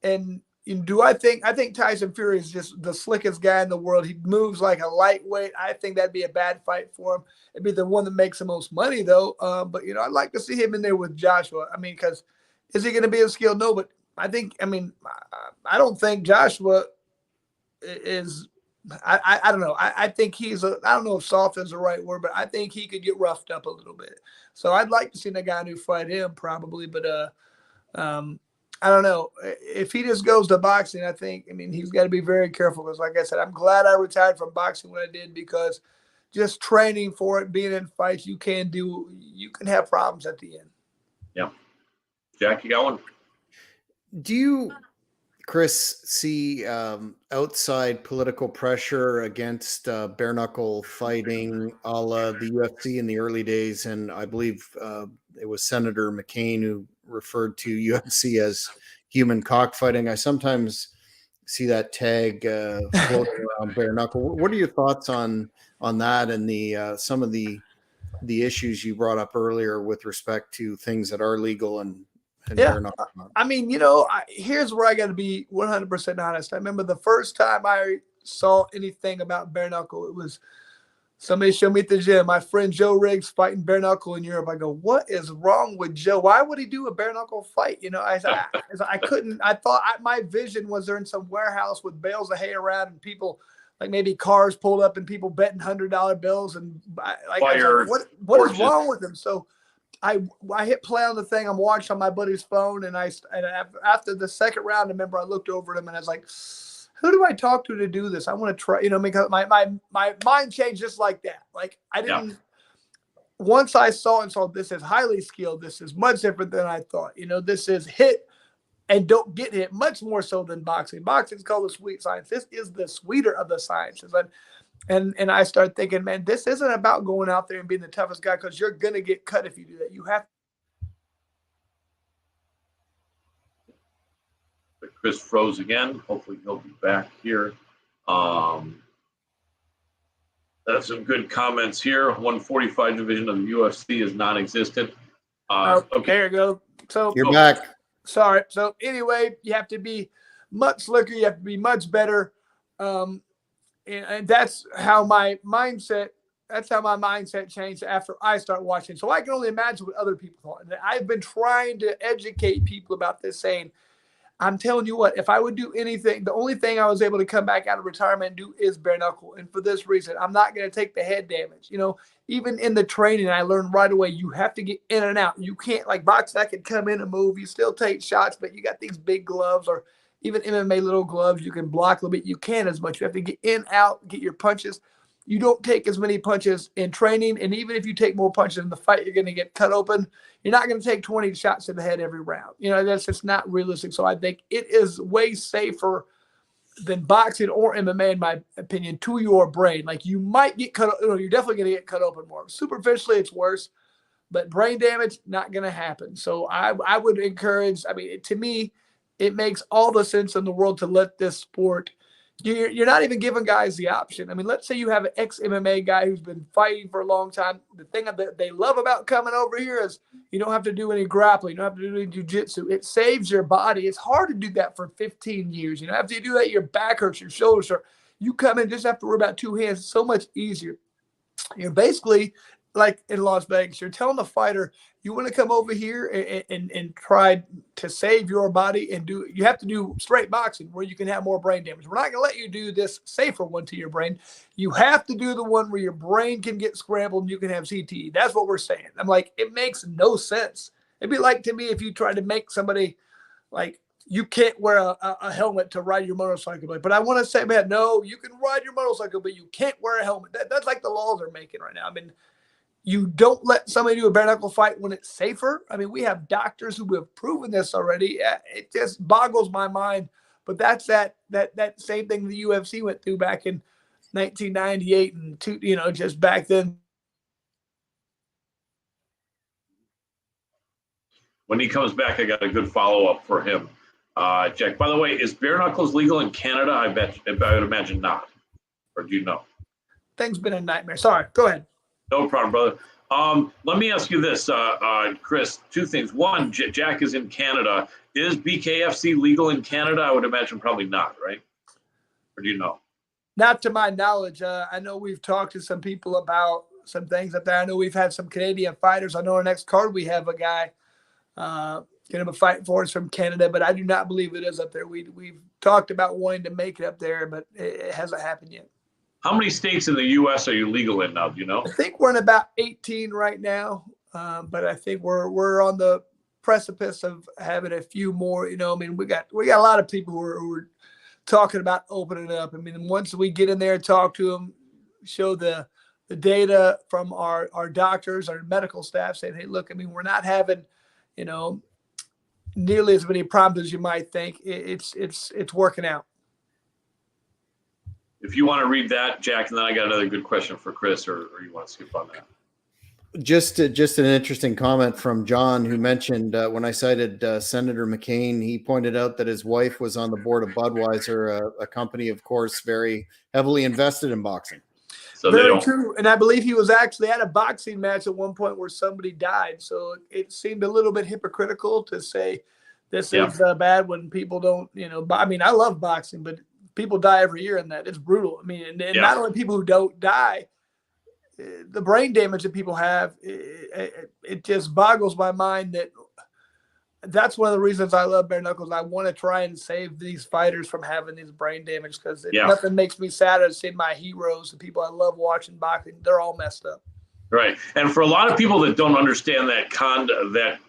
I think Tyson Fury is just the slickest guy in the world. He moves like a lightweight. I think that'd be a bad fight for him. It'd be the one that makes the most money though. But I'd like to see him in there with Joshua. Because is he going to be as skilled? No, but I I don't think Joshua is. I don't know. I think I don't know if soft is the right word, but I think he could get roughed up a little bit. So I'd like to see Ngannou fight him probably, but I don't know. If he just goes to boxing, I think, he's got to be very careful, because like I said, I'm glad I retired from boxing when I did, because just training for it, being in fights, you can have problems at the end. Yeah. Jack, you got one? Do you, Chris, see outside political pressure against bare knuckle fighting a la the UFC in the early days? And I believe it was Senator McCain who referred to UFC as human cockfighting. I sometimes see that tag floating around bare knuckle. What are your thoughts on that and the some of the issues you brought up earlier with respect to things that are legal and yeah, here's where I got to be 100% honest. I remember the first time I saw anything about bare knuckle, it was somebody showed me at the gym. My friend Joe Riggs fighting bare knuckle in Europe. I go, what is wrong with Joe? Why would he do a bare knuckle fight? I couldn't. I thought my vision was they're in some warehouse with bales of hay around and people, like maybe cars pulled up and people betting $100 bills and what is wrong with them? So I hit play on the thing. I'm watching on my buddy's phone, and after the second round, I remember I looked over at him and I was like, who do I talk to do this? I want to try, because my mind changed just like that. Like I didn't, once I saw this is highly skilled. This is much different than I thought. This is hit and don't get hit, much more so than boxing. Boxing is called the sweet science. This is the sweeter of the sciences. And I started thinking, man, this isn't about going out there and being the toughest guy, because you're going to get cut if you do that. You have. Chris froze again. Hopefully he'll be back here. That's some good comments here. 145 division of the UFC is non-existent. Okay, there you go. So you're back. Sorry. So anyway, you have to be much slicker. You have to be much better. And that's how my mindset changed after I start watching. So I can only imagine what other people thought. And I've been trying to educate people about this, saying, I'm telling you what, if I would do anything, the only thing I was able to come back out of retirement and do is bare knuckle. And for this reason, I'm not going to take the head damage. Even in the training, I learned right away, you have to get in and out. You can't, like boxing, I can come in and move. You still take shots, but you got these big gloves, or even MMA little gloves. You can block a little bit. You can't as much. You have to get in, out, get your punches. You don't take as many punches in training. And even if you take more punches in the fight, you're going to get cut open. You're not going to take 20 shots to the head every round. That's just not realistic. So I think it is way safer than boxing or MMA, in my opinion, to your brain. Like, you might get cut, you're definitely going to get cut open more. Superficially, it's worse, but brain damage, not going to happen. So I would encourage, to me, it makes all the sense in the world to let this sport. You're not even giving guys the option. Let's say you have an ex-MMA guy who's been fighting for a long time. The thing that they love about coming over here is you don't have to do any grappling. You don't have to do any jiu-jitsu. It saves your body. It's hard to do that for 15 years. After you do that, your back hurts, your shoulders hurt. You come in, just have to worry about two hands. It's so much easier. You're basically, like in Las Vegas, you're telling the fighter, you want to come over here and try to save your body and you have to do straight boxing where you can have more brain damage. We're not going to let you do this safer one to your brain. You have to do the one where your brain can get scrambled and you can have CTE. That's what we're saying. I'm like, it makes no sense. It'd be like, to me, if you tried to make somebody like, you can't wear a helmet to ride your motorcycle. But I want to say, man, no, you can ride your motorcycle, but you can't wear a helmet. That's like the laws they're making right now. You don't let somebody do a bare knuckle fight when it's safer. We have doctors who have proven this already. It just boggles my mind. But that's that same thing the UFC went through back in 1998 and just back then. When he comes back, I got a good follow-up for him. Jack, by the way, is bare knuckles legal in Canada? I would imagine not. Or do you know? Thing's been a nightmare. Sorry, go ahead. No problem, brother. Let me ask you this, Chris, two things. One, Jack is in Canada. Is BKFC legal in Canada? I would imagine probably not, right? Or do you know? Not to my knowledge. I know we've talked to some people about some things up there. I know we've had some Canadian fighters. I know our next card we have a guy going to be fighting for us from Canada, but I do not believe it is up there. We've talked about wanting to make it up there, but it hasn't happened yet. How many states in the U.S. are you legal in now? Do you know? I think we're in about 18 right now, but I think we're on the precipice of having a few more. We got a lot of people who are talking about opening it up. Once we get in there and talk to them, show the data from our doctors, our medical staff, saying, hey, look, we're not having, nearly as many problems as you might think. It's working out. If you want to read that, Jack, and then I got another good question for Chris, or you want to skip on that? Just an interesting comment from John, who mentioned when I cited Senator McCain, he pointed out that his wife was on the board of Budweiser, a company, of course, very heavily invested in boxing. So very true. And I believe he was actually at a boxing match at one point where somebody died. So it seemed a little bit hypocritical to say this is bad when people don't, I love boxing, but people die every year in that. It's brutal. And not only people who don't die, the brain damage that people have, it just boggles my mind that's one of the reasons I love bare knuckles. I want to try and save these fighters from having these brain damage, because nothing makes me sadder than seeing my heroes, the people I love watching boxing, they're all messed up. Right. And for a lot of people that don't understand that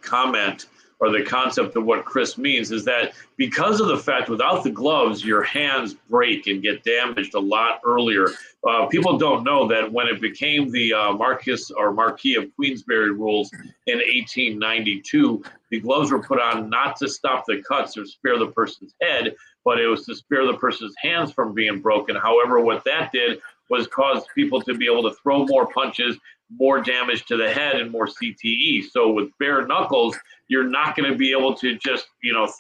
comment or the concept of what Chris means, is that because of the fact without the gloves, your hands break and get damaged a lot earlier. People don't know that when it became the Marquis of Queensberry rules in 1892, the gloves were put on not to stop the cuts or spare the person's head, but it was to spare the person's hands from being broken. However, what that did was cause people to be able to throw more punches, more damage to the head, and more CTE. So with bare knuckles, you're not going to be able to just,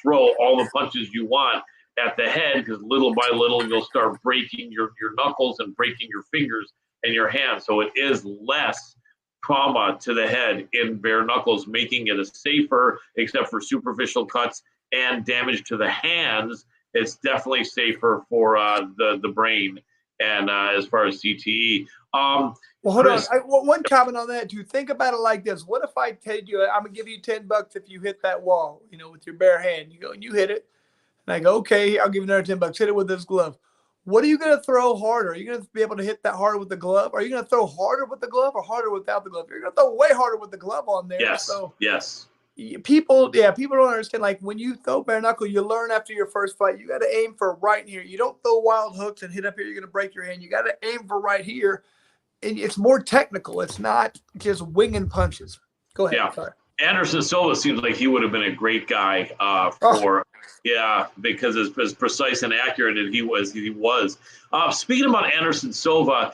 throw all the punches you want at the head, because little by little you'll start breaking your knuckles and breaking your fingers and your hands. So it is less trauma to the head in bare knuckles, making it a safer, except for superficial cuts and damage to the hands. It's definitely safer for the brain and as far as CTE. Well, hold on. One comment on that. Do you think about it like this? What if I told you, I'm going to give you $10 if you hit that wall, with your bare hand? You go and you hit it. And I go, okay, I'll give you another $10. Hit it with this glove. What are you going to throw harder? Are you going to be able to hit that harder with the glove? Are you going to throw harder with the glove or harder without the glove? You're going to throw way harder with the glove on there. Yes. So Yes. people don't understand. Like when you throw bare knuckle, you learn after your first fight, you got to aim for right here. You don't throw wild hooks and hit up here. You're going to break your hand. You got to aim for right here. And it's more technical. It's not just winging punches. Go ahead. Yeah. Sorry. Anderson Silva seems like he would have been a great guy because as precise and accurate as he was. Speaking about Anderson Silva,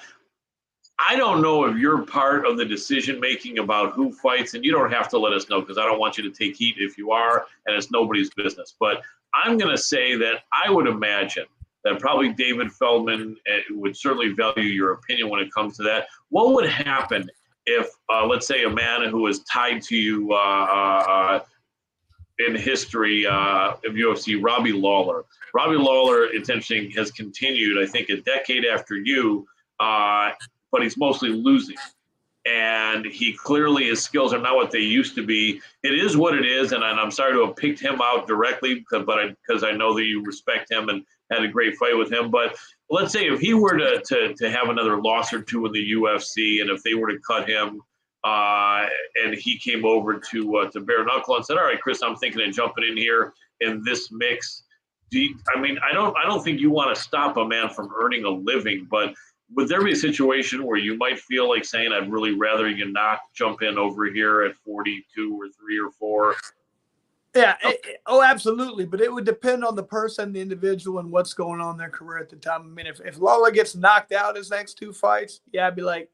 I don't know if you're part of the decision making about who fights, and you don't have to let us know because I don't want you to take heat if you are, and it's nobody's business. But I'm going to say that I would imagine that probably David Feldman would certainly value your opinion when it comes to that. What would happen if, let's say, a man who is tied to you in history of UFC, Robbie Lawler. Robbie Lawler, it's interesting, has continued, I think, a decade after you, but he's mostly losing. And he clearly, his skills are not what they used to be. It is what it is, and I'm sorry to have picked him out directly, because I know that you respect him and had a great fight with him. But let's say if he were to have another loss or two in the UFC, and if they were to cut him, and he came over to bare knuckle and said, "All right, Chris, I'm thinking of jumping in here in this mix." I don't think you want to stop a man from earning a living, but would there be a situation where you might feel like saying, "I'd really rather you not jump in over here at 42 or 3 or 4"? Yeah. Absolutely. But it would depend on the person, the individual, and what's going on in their career at the time. I mean, if Lawler gets knocked out his next 2 fights, yeah, I'd be like,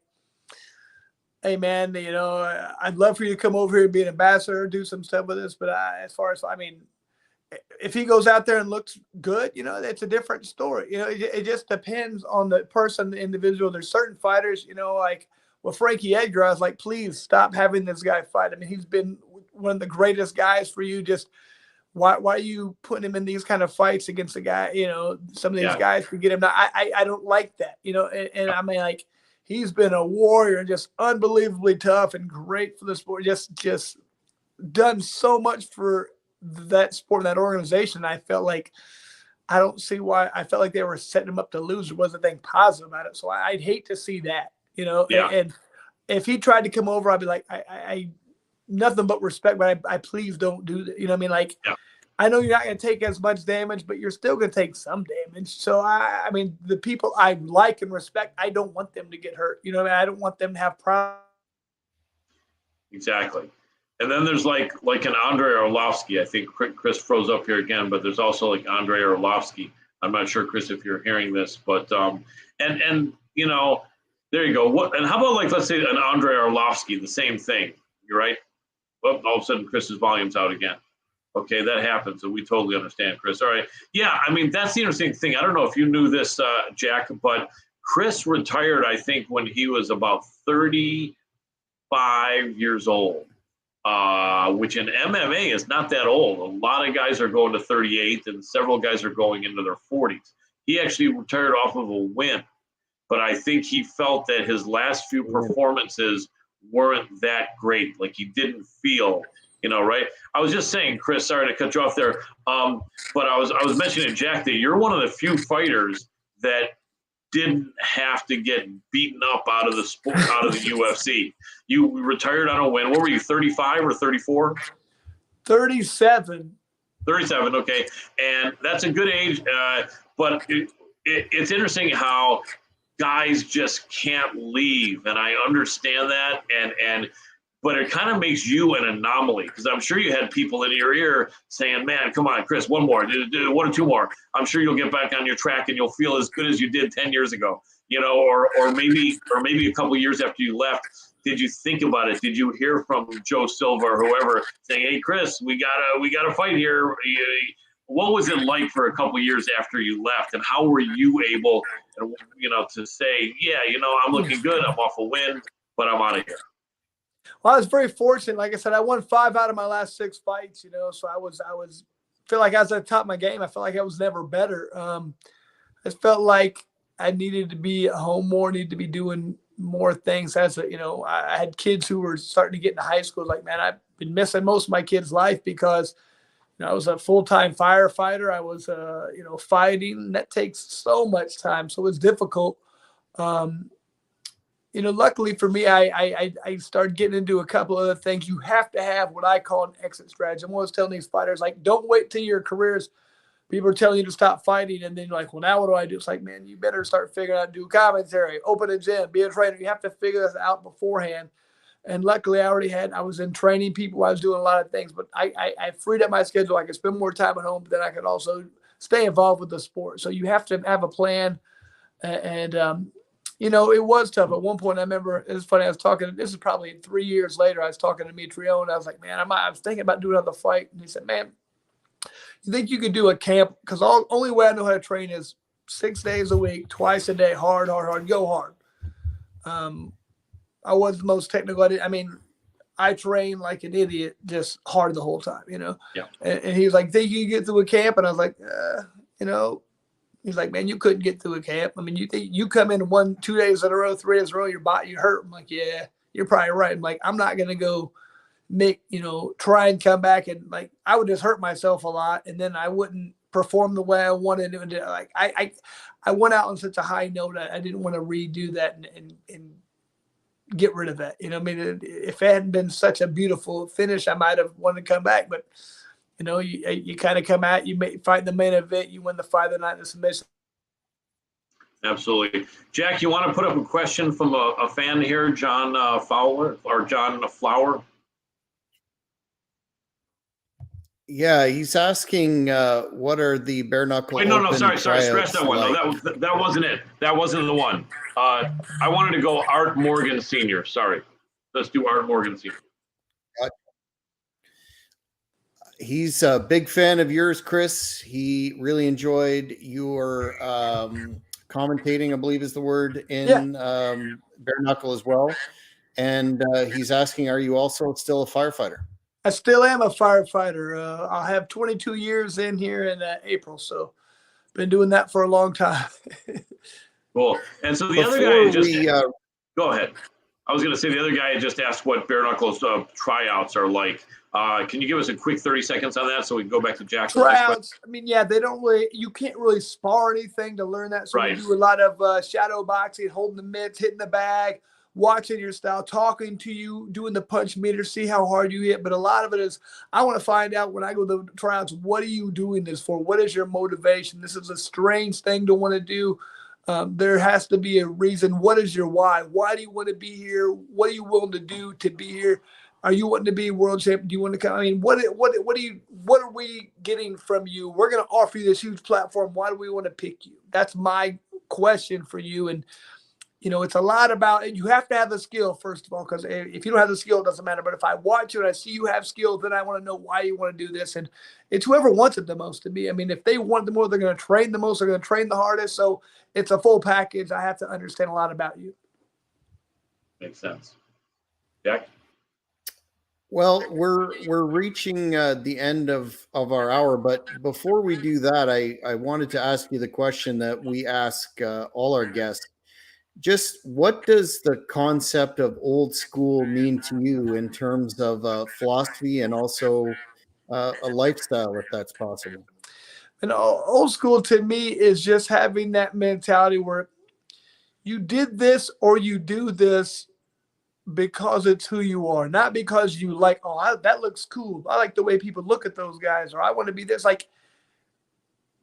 "Hey, man, I'd love for you to come over here and be an ambassador, do some stuff with us." But if he goes out there and looks good, it's a different story. It just depends on the person, the individual. There's certain fighters, like with Frankie Edgar, I was like, please stop having this guy fight. I mean, he's been one of the greatest guys for you. Just why are you putting him in these kind of fights against a guy? Some of these guys could get him. I don't like that. And I mean, like, he's been a warrior and just unbelievably tough and great for the sport. Just done so much for that sport and that organization. I felt like I don't see why. I felt like they were setting him up to lose. There wasn't anything positive about it. So I'd hate to see that, and if he tried to come over, I'd be like, I nothing but respect, but I please don't do that. You know what I mean? Like, I know you're not going to take as much damage, but you're still going to take some damage. So I mean, the people I like and respect, I don't want them to get hurt. You know what I mean? I don't want them to have problems. Exactly. And then there's like an Andrei Arlovsky. I think Chris froze up here again, but there's also like Andrei Arlovsky. I'm not sure, Chris, if you're hearing this, but and there you go. What, and how about, like, let's say an Andrei Arlovsky, the same thing. You're right. Well, all of a sudden Chris's volume's out again. Okay, that happens, and we totally understand, Chris. All right. Yeah, I mean, that's the interesting thing. I don't know if you knew this, Jack, but Chris retired, I think, when he was about 35 years old. Which in MMA is not that old. A lot of guys are going to 38, and several guys are going into their 40s. He actually retired off of a win, but I think he felt that his last few performances weren't that great. Like, he didn't feel, right? I was just saying, Chris, sorry to cut you off there, but I was mentioning, Jack, that you're one of the few fighters that didn't have to get beaten up out of the sport, out of the UFC. You retired on a win. What were you, 35 or 34? 37. 37, okay. And that's a good age, but it's interesting how guys just can't leave, and I understand that, but it kind of makes you an anomaly, because I'm sure you had people in your ear saying, "Man, come on, Chris, one more, do 1 or 2 more. I'm sure you'll get back on your track and you'll feel as good as you did 10 years ago." Or maybe a couple of years after you left, did you think about it? Did you hear from Joe Silva or whoever saying, "Hey, Chris, we gotta fight here"? What was it like for a couple of years after you left, and how were you able, to say, "Yeah, I'm looking good. I'm off a win, but I'm out of here"? Well, I was very fortunate. Like I said, I won 5 out of my last 6 fights, so I feel like I was at the top of my game. I felt like I was never better. I felt like I needed to be at home more, needed to be doing more things. I had kids who were starting to get into high school. Like, man, I've been missing most of my kids' life because, I was a full-time firefighter. I was, fighting. That takes so much time. So it's difficult. Um, luckily for me, I started getting into a couple other things. You have to have what I call an exit strategy. I'm always telling these fighters, like, don't wait till your careers. People are telling you to stop fighting, and then you're like, well, now what do I do? It's like, man, you better start figuring out, do commentary, open a gym, be a trainer. You have to figure this out beforehand. And luckily, I was in training people. I was doing a lot of things, but I freed up my schedule. I could spend more time at home, but then I could also stay involved with the sport. So you have to have a plan. And it was tough. At one point, I remember, it's funny, this is probably 3 years later, I was talking to Mitrio, and I was like, man, I was thinking about doing another fight. And he said, man, you think you could do a camp? Because only way I know how to train is 6 days a week, twice a day, hard, go hard. I was the most technical. I trained like an idiot, just hard the whole time, Yeah. And he was like, think you can get through a camp? And I was like, he's like, man, you couldn't get through a camp. You think you come in 2 days in a row, 3 days in a row, your body, you hurt. I'm like, yeah, you're probably right. I'm like, I'm not going to go try and come back. And like, I would just hurt myself a lot. And then I wouldn't perform the way I wanted to. Like, I went out on such a high note. I didn't want to redo that and get rid of that. If it hadn't been such a beautiful finish, I might have wanted to come back. But, you kind of come out, you fight the main event, you win the fight of the night in the submission. Absolutely. Jack, you want to put up a question from a fan here, John Fowler or John Flower? Yeah, he's asking what are the bare knuckle. Wait, no, sorry, scratch that one. Like? No, that wasn't it. That wasn't the one. I wanted to go Art Morgan Sr. Sorry. Let's do Art Morgan Sr. He's a big fan of yours, Chris. He really enjoyed your commentating, I believe is the word, in bare knuckle as well. And he's asking, are you also still a firefighter? I still am a firefighter. I'll have 22 years in here in April. So been doing that for a long time. Cool. And so the other guy go ahead. I was going to say the other guy just asked what bare knuckles tryouts are like. Can you give us a quick 30 seconds on that so we can go back to Jack? Tryouts, they don't really, you can't really spar anything to learn that. So right. We do a lot of shadow boxing, holding the mitts, hitting the bag, watching your style, talking to you, doing the punch meter, see how hard you hit. But a lot of it is, I want to find out when I go to the tryouts, what are you doing this for? What is your motivation? This is a strange thing to want to do. There has to be a reason. What is your why? Why do you want to be here? What are you willing to do to be here? Are you wanting to be world champion? Do you want to come? What are we getting from you? We're going to offer you this huge platform. Why do we want to pick you? That's my question for you. And, it's a lot about, you have to have the skill, first of all, because if you don't have the skill, it doesn't matter. But if I watch you and I see you have skill, then I want to know why you want to do this. And it's whoever wants it the most to me. If they want the more, they're going to train the most, they're going to train the hardest. So it's a full package. I have to understand a lot about you. Makes sense. Jack? Well, we're reaching the end of our hour, but before we do that, I wanted to ask you the question that we ask all our guests. Just what does the concept of old school mean to you in terms of philosophy and also a lifestyle, if that's possible? And old school to me is just having that mentality where you did this or you do this because it's who you are, not because you like, that looks cool. I like the way people look at those guys, or I want to be this. Like,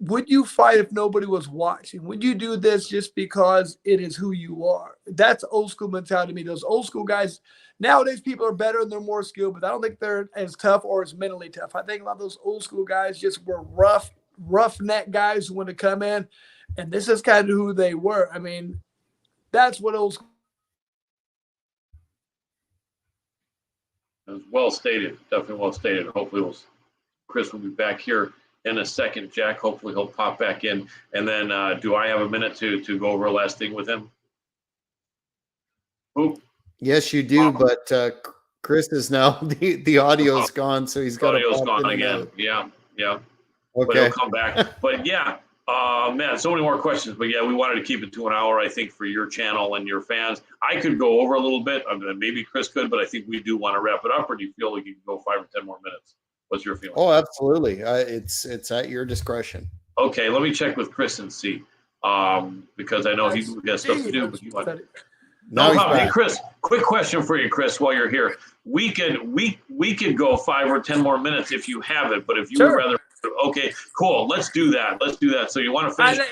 would you fight if nobody was watching? Would you do this just because it is who you are? That's old school mentality to me. Those old school guys, nowadays people are better and they're more skilled, but I don't think they're as tough or as mentally tough. I think a lot of those old school guys just were roughneck guys who want to come in, and this is kind of who they were. That's what old school. Well stated. Definitely well stated. Hopefully Chris will be back here in a second. Jack, hopefully he'll pop back in. And then do I have a minute to go over a last thing with him? Oop. Yes, you do. But Chris is now, the audio's gone, so he's got to audio's gone again. Yeah. Okay. But he'll come back. But yeah, man, so many more questions. But yeah, we wanted to keep it to an hour, I think, for your channel and your fans. I could go over a little bit. Maybe Chris could, but I think we do want to wrap it up. Or do you feel like you can go 5 or 10 more minutes? What's your feeling? Oh, absolutely. It's at your discretion. Okay, let me check with Chris and see, because I know he's got stuff to do. But you want Now he's problem. Hey, back. Chris, quick question for you, Chris, while you're here. We could go 5 or 10 more minutes if you have it, but if you would rather, okay, cool. Let's do that. So you want to finish?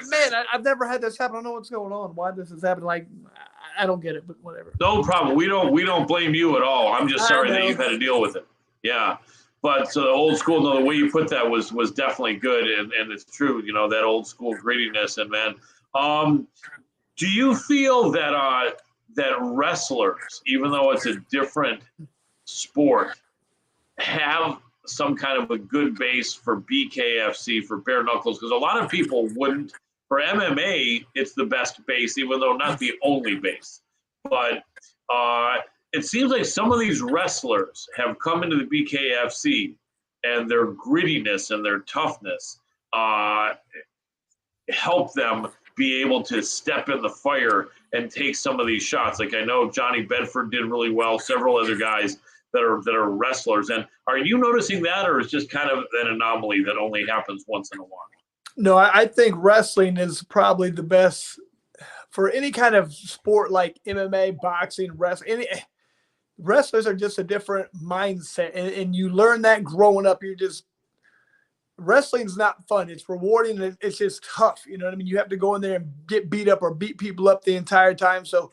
I've never had this happen. I don't know what's going on. Why this is happening? Like, I don't get it, but whatever. No problem. We don't blame you at all. I'm just sorry that you've had to deal with it. Yeah. But so the old school, no, the way you put that was definitely good, and it's true. You know, that old school grittiness. And man, do you feel that that wrestlers, even though it's a different sport, have some kind of a good base for BKFC, for bare knuckles? Because a lot of people wouldn't. For MMA, it's the best base, even though not the only base. But it seems like some of these wrestlers have come into the BKFC, and their grittiness and their toughness help them be able to step in the fire and take some of these shots. Like I know Johnny Bedford did really well, several other guys that are wrestlers. And are you noticing that, or is just kind of an anomaly that only happens once in a while? No, I think wrestling is probably the best for any kind of sport like MMA, boxing, wrestling. Wrestlers are just a different mindset, and you learn that growing up. Wrestling's not fun. It's rewarding. It's just tough. You know what I mean? You have to go in there and get beat up or beat people up the entire time. So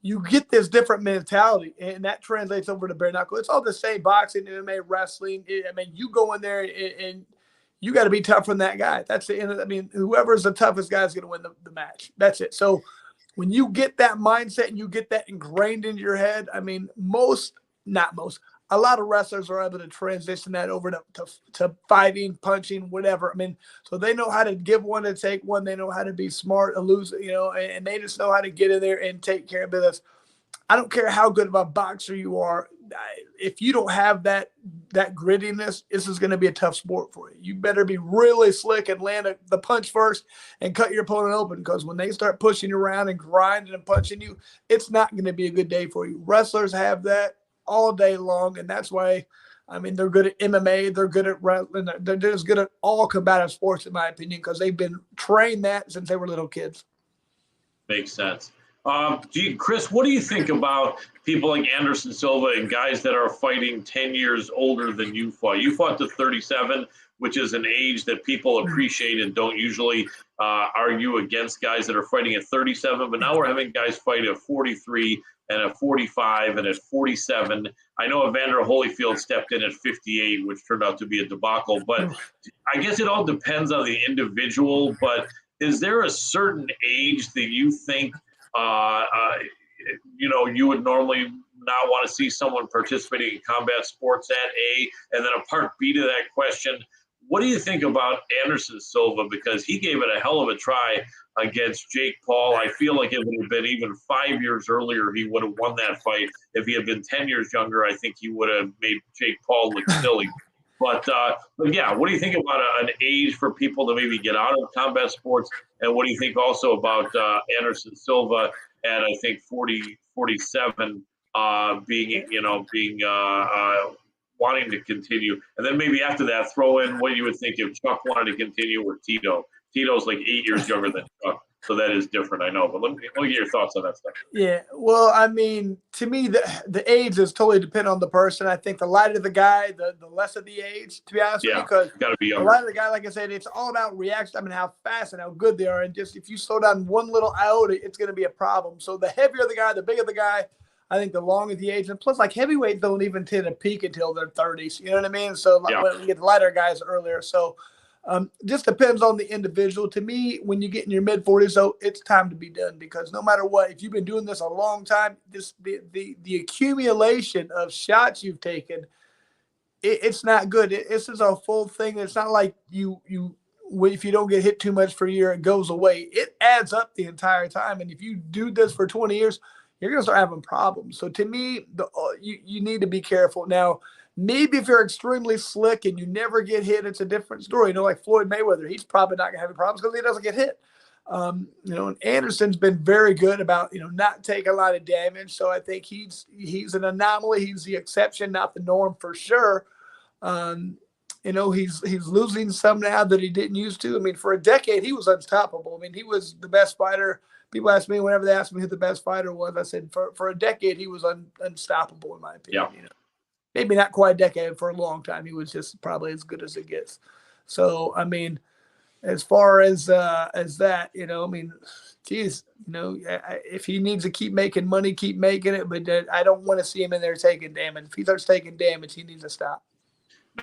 you get this different mentality, and that translates over to bare knuckle. It's all the same: boxing, MMA, wrestling. I mean, you go in there and you got to be tougher than that guy. That's the end. I mean, whoever's the toughest guy is going to win the match. That's it. So when you get that mindset and you get that ingrained into your head, I mean, a lot of wrestlers are able to transition that over to fighting, punching, whatever. I mean, so they know how to give one and take one. They know how to be smart, elusive, and they just know how to get in there and take care of business. I don't care how good of a boxer you are. If you don't have that grittiness, this is going to be a tough sport for you. You better be really slick and land the punch first and cut your opponent open, because when they start pushing you around and grinding and punching you, it's not going to be a good day for you. Wrestlers have that all day long, and that's why, I mean, they're good at MMA, they're good at wrestling, they're just good at all combative sports, in my opinion, because they've been trained that since they were little kids. Makes sense. Chris, what do you think about people like Anderson Silva and guys that are fighting 10 years older than you fought? You fought to 37, which is an age that people appreciate and don't usually argue against guys that are fighting at 37. But now we're having guys fight at 43 and at 45 and at 47. I know Evander Holyfield stepped in at 58, which turned out to be a debacle. But I guess it all depends on the individual. But is there a certain age that you think you would normally not want to see someone participating in combat sports at A? And then a part B to that question, what do you think about Anderson Silva? Because he gave it a hell of a try against Jake Paul. I feel like it would have been even 5 years earlier, he would have won that fight. If he had been 10 years younger, I think he would have made Jake Paul look silly. But yeah, what do you think about an age for people to maybe get out of combat sports? And what do you think also about Anderson Silva at, I think, 47, wanting to continue? And then maybe after that, throw in what you would think if Chuck wanted to continue, or Tito. Tito's like 8 years younger than Chuck, so that is different, I know. But let me get your thoughts on that stuff. Yeah, well, I mean, to me, the age is totally dependent on the person. I think the lighter the guy, the less of the age, to be honest with you, because got to be younger. The lighter the guy, like I said, it's all about reaction. I mean, how fast and how good they are. And just if you slow down one little iota, it's going to be a problem. So the heavier the guy, the bigger the guy, I think the longer the age. And plus, like, heavyweights don't even tend to peak until their 30s. You know what I mean? So when we get the lighter guys earlier. So just depends on the individual. To me, when you get in your mid-40s, though, it's time to be done, because no matter what, if you've been doing this a long time, the accumulation of shots you've taken, it's not good. This is a full thing. It's not like if you don't get hit too much for a year, it goes away. It adds up the entire time. And if you do this for 20 years, you're going to start having problems. So to me, you need to be careful. Now, maybe if you're extremely slick and you never get hit, it's a different story. Like Floyd Mayweather, he's probably not going to have any problems because he doesn't get hit. And Anderson's been very good about, not taking a lot of damage. So I think he's an anomaly. He's the exception, not the norm, for sure. He's losing some now that he didn't used to. I mean, for a decade, he was unstoppable. I mean, he was the best fighter. People ask me whenever they ask me who the best fighter was, I said for a decade, he was unstoppable, in my opinion. Yeah. Maybe not quite a decade, for a long time. He was just probably as good as it gets. So, I mean, as far as that, I mean, geez, if he needs to keep making money, keep making it. But I don't want to see him in there taking damage. If he starts taking damage, he needs to stop.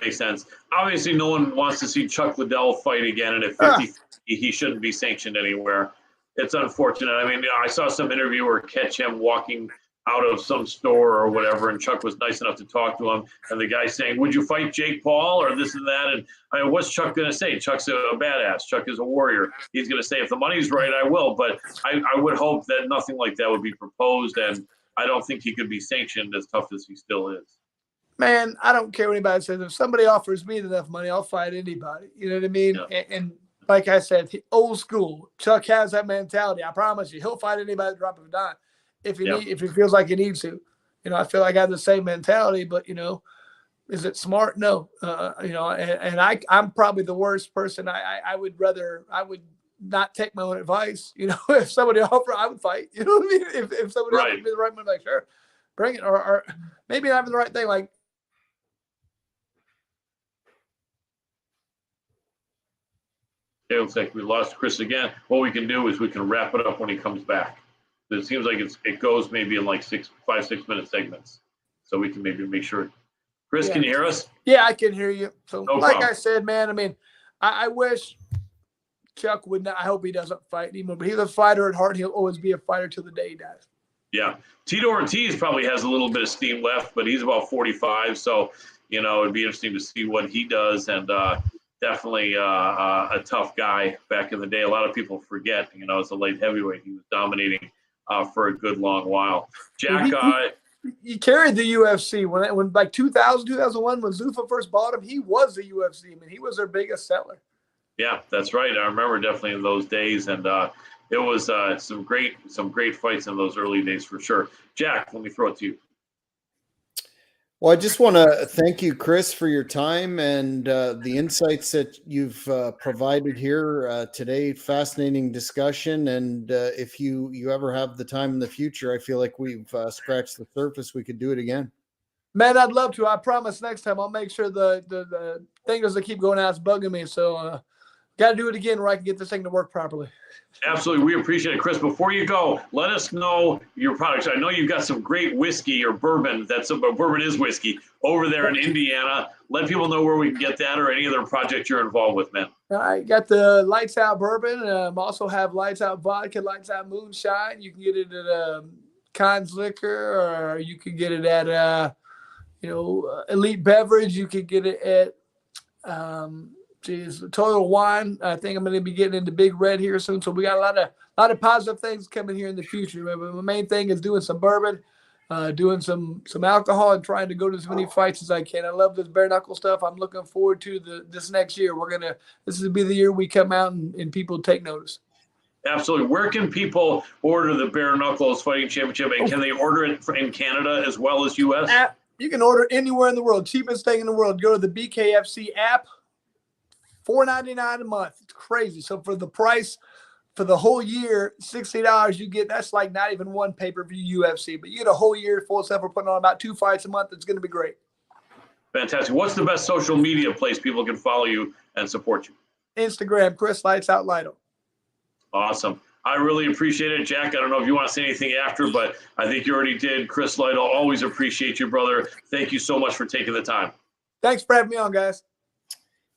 Makes sense. Obviously, no one wants to see Chuck Liddell fight again, and at 50, he shouldn't be sanctioned anywhere. It's unfortunate. I mean, I saw some interviewer catch him walking out of some store or whatever, and Chuck was nice enough to talk to him, and the guy saying, "Would you fight Jake Paul?" or this and that. And I mean, what's Chuck going to say? Chuck's a badass. Chuck is a warrior. He's going to say, if the money's right, I will. But I would hope that nothing like that would be proposed, and I don't think he could be sanctioned, as tough as he still is. Man, I don't care what anybody says. If somebody offers me enough money, I'll fight anybody. You know what I mean? Yeah. And like I said, old school. Chuck has that mentality. I promise you, he'll fight anybody at the drop of a dime if he feels like he needs to. I feel like I have the same mentality, but is it smart? No. And I'm probably the worst person. I would not take my own advice. If somebody offered, I would fight. You know what I mean? If somebody offered me the right money, like, sure, bring it. Or maybe not even the right thing, like. It looks like we lost Chris again. What we can do is we can wrap it up when he comes back. It seems like it goes maybe in like 5-6 minute segments, so we can maybe make sure. Chris, can you hear us? Yeah, I can hear you. So, no like problem. I said, man, I mean, I wish Chuck would not. I hope he doesn't fight anymore. But he's a fighter at heart. He'll always be a fighter till the day he dies. Yeah, Tito Ortiz probably has a little bit of steam left, but he's about 45, so it'd be interesting to see what he does. And definitely a tough guy back in the day. A lot of people forget, as a light heavyweight, he was dominating for a good long while. Jack, he carried the UFC when like 2000, 2001, when Zuffa first bought him. He was the UFC. I mean, he was their biggest seller. Yeah, that's right. I remember definitely in those days, and it was some great fights in those early days for sure. Jack, let me throw it to you. Well, I just want to thank you, Chris, for your time and the insights that you've provided here today. Fascinating discussion. And if you ever have the time in the future, I feel like we've scratched the surface. We could do it again. Man, I'd love to. I promise next time I'll make sure the thing doesn't keep going out. It's bugging me. So got to do it again where I can get this thing to work properly. Absolutely. We appreciate it. Chris, before you go, let us know your products. I know you've got some great whiskey or bourbon. Bourbon is whiskey over there in Indiana. Let people know where we can get that or any other project you're involved with, man. I got the Lights Out bourbon. Also have Lights Out vodka, Lights Out moonshine. You can get it at Conn's Liquor, or you can get it at Elite Beverage. You can get it at Total Wine. I think I'm going to be getting into Big Red here soon. So we got a lot of positive things coming here in the future. But my main thing is doing some bourbon, doing some alcohol, and trying to go to as many fights as I can. I love this bare knuckle stuff. I'm looking forward to this next year. This will be the year we come out and people take notice. Absolutely. Where can people order the Bare Knuckles Fighting Championship, and can they order it in Canada as well as U.S.? You can order anywhere in the world. Cheapest thing in the world. Go to the BKFC app. $4.99 a month. It's crazy. So for the price for the whole year, $60, you get, that's like not even one pay-per-view UFC, but you get a whole year full stuff. We're putting on about 2 fights a month. It's going to be great. Fantastic. What's the best social media place people can follow you and support you? Instagram, Chris Lights Out Lytle. Awesome. I really appreciate it, Jack. I don't know if you want to say anything after, but I think you already did. Chris Lytle, always appreciate you, brother. Thank you so much for taking the time. Thanks for having me on, guys.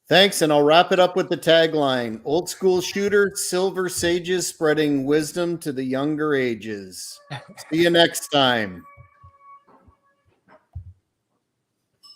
Thanks, and I'll wrap it up with the tagline: old school shooter, silver sages spreading wisdom to the younger ages. See you next time.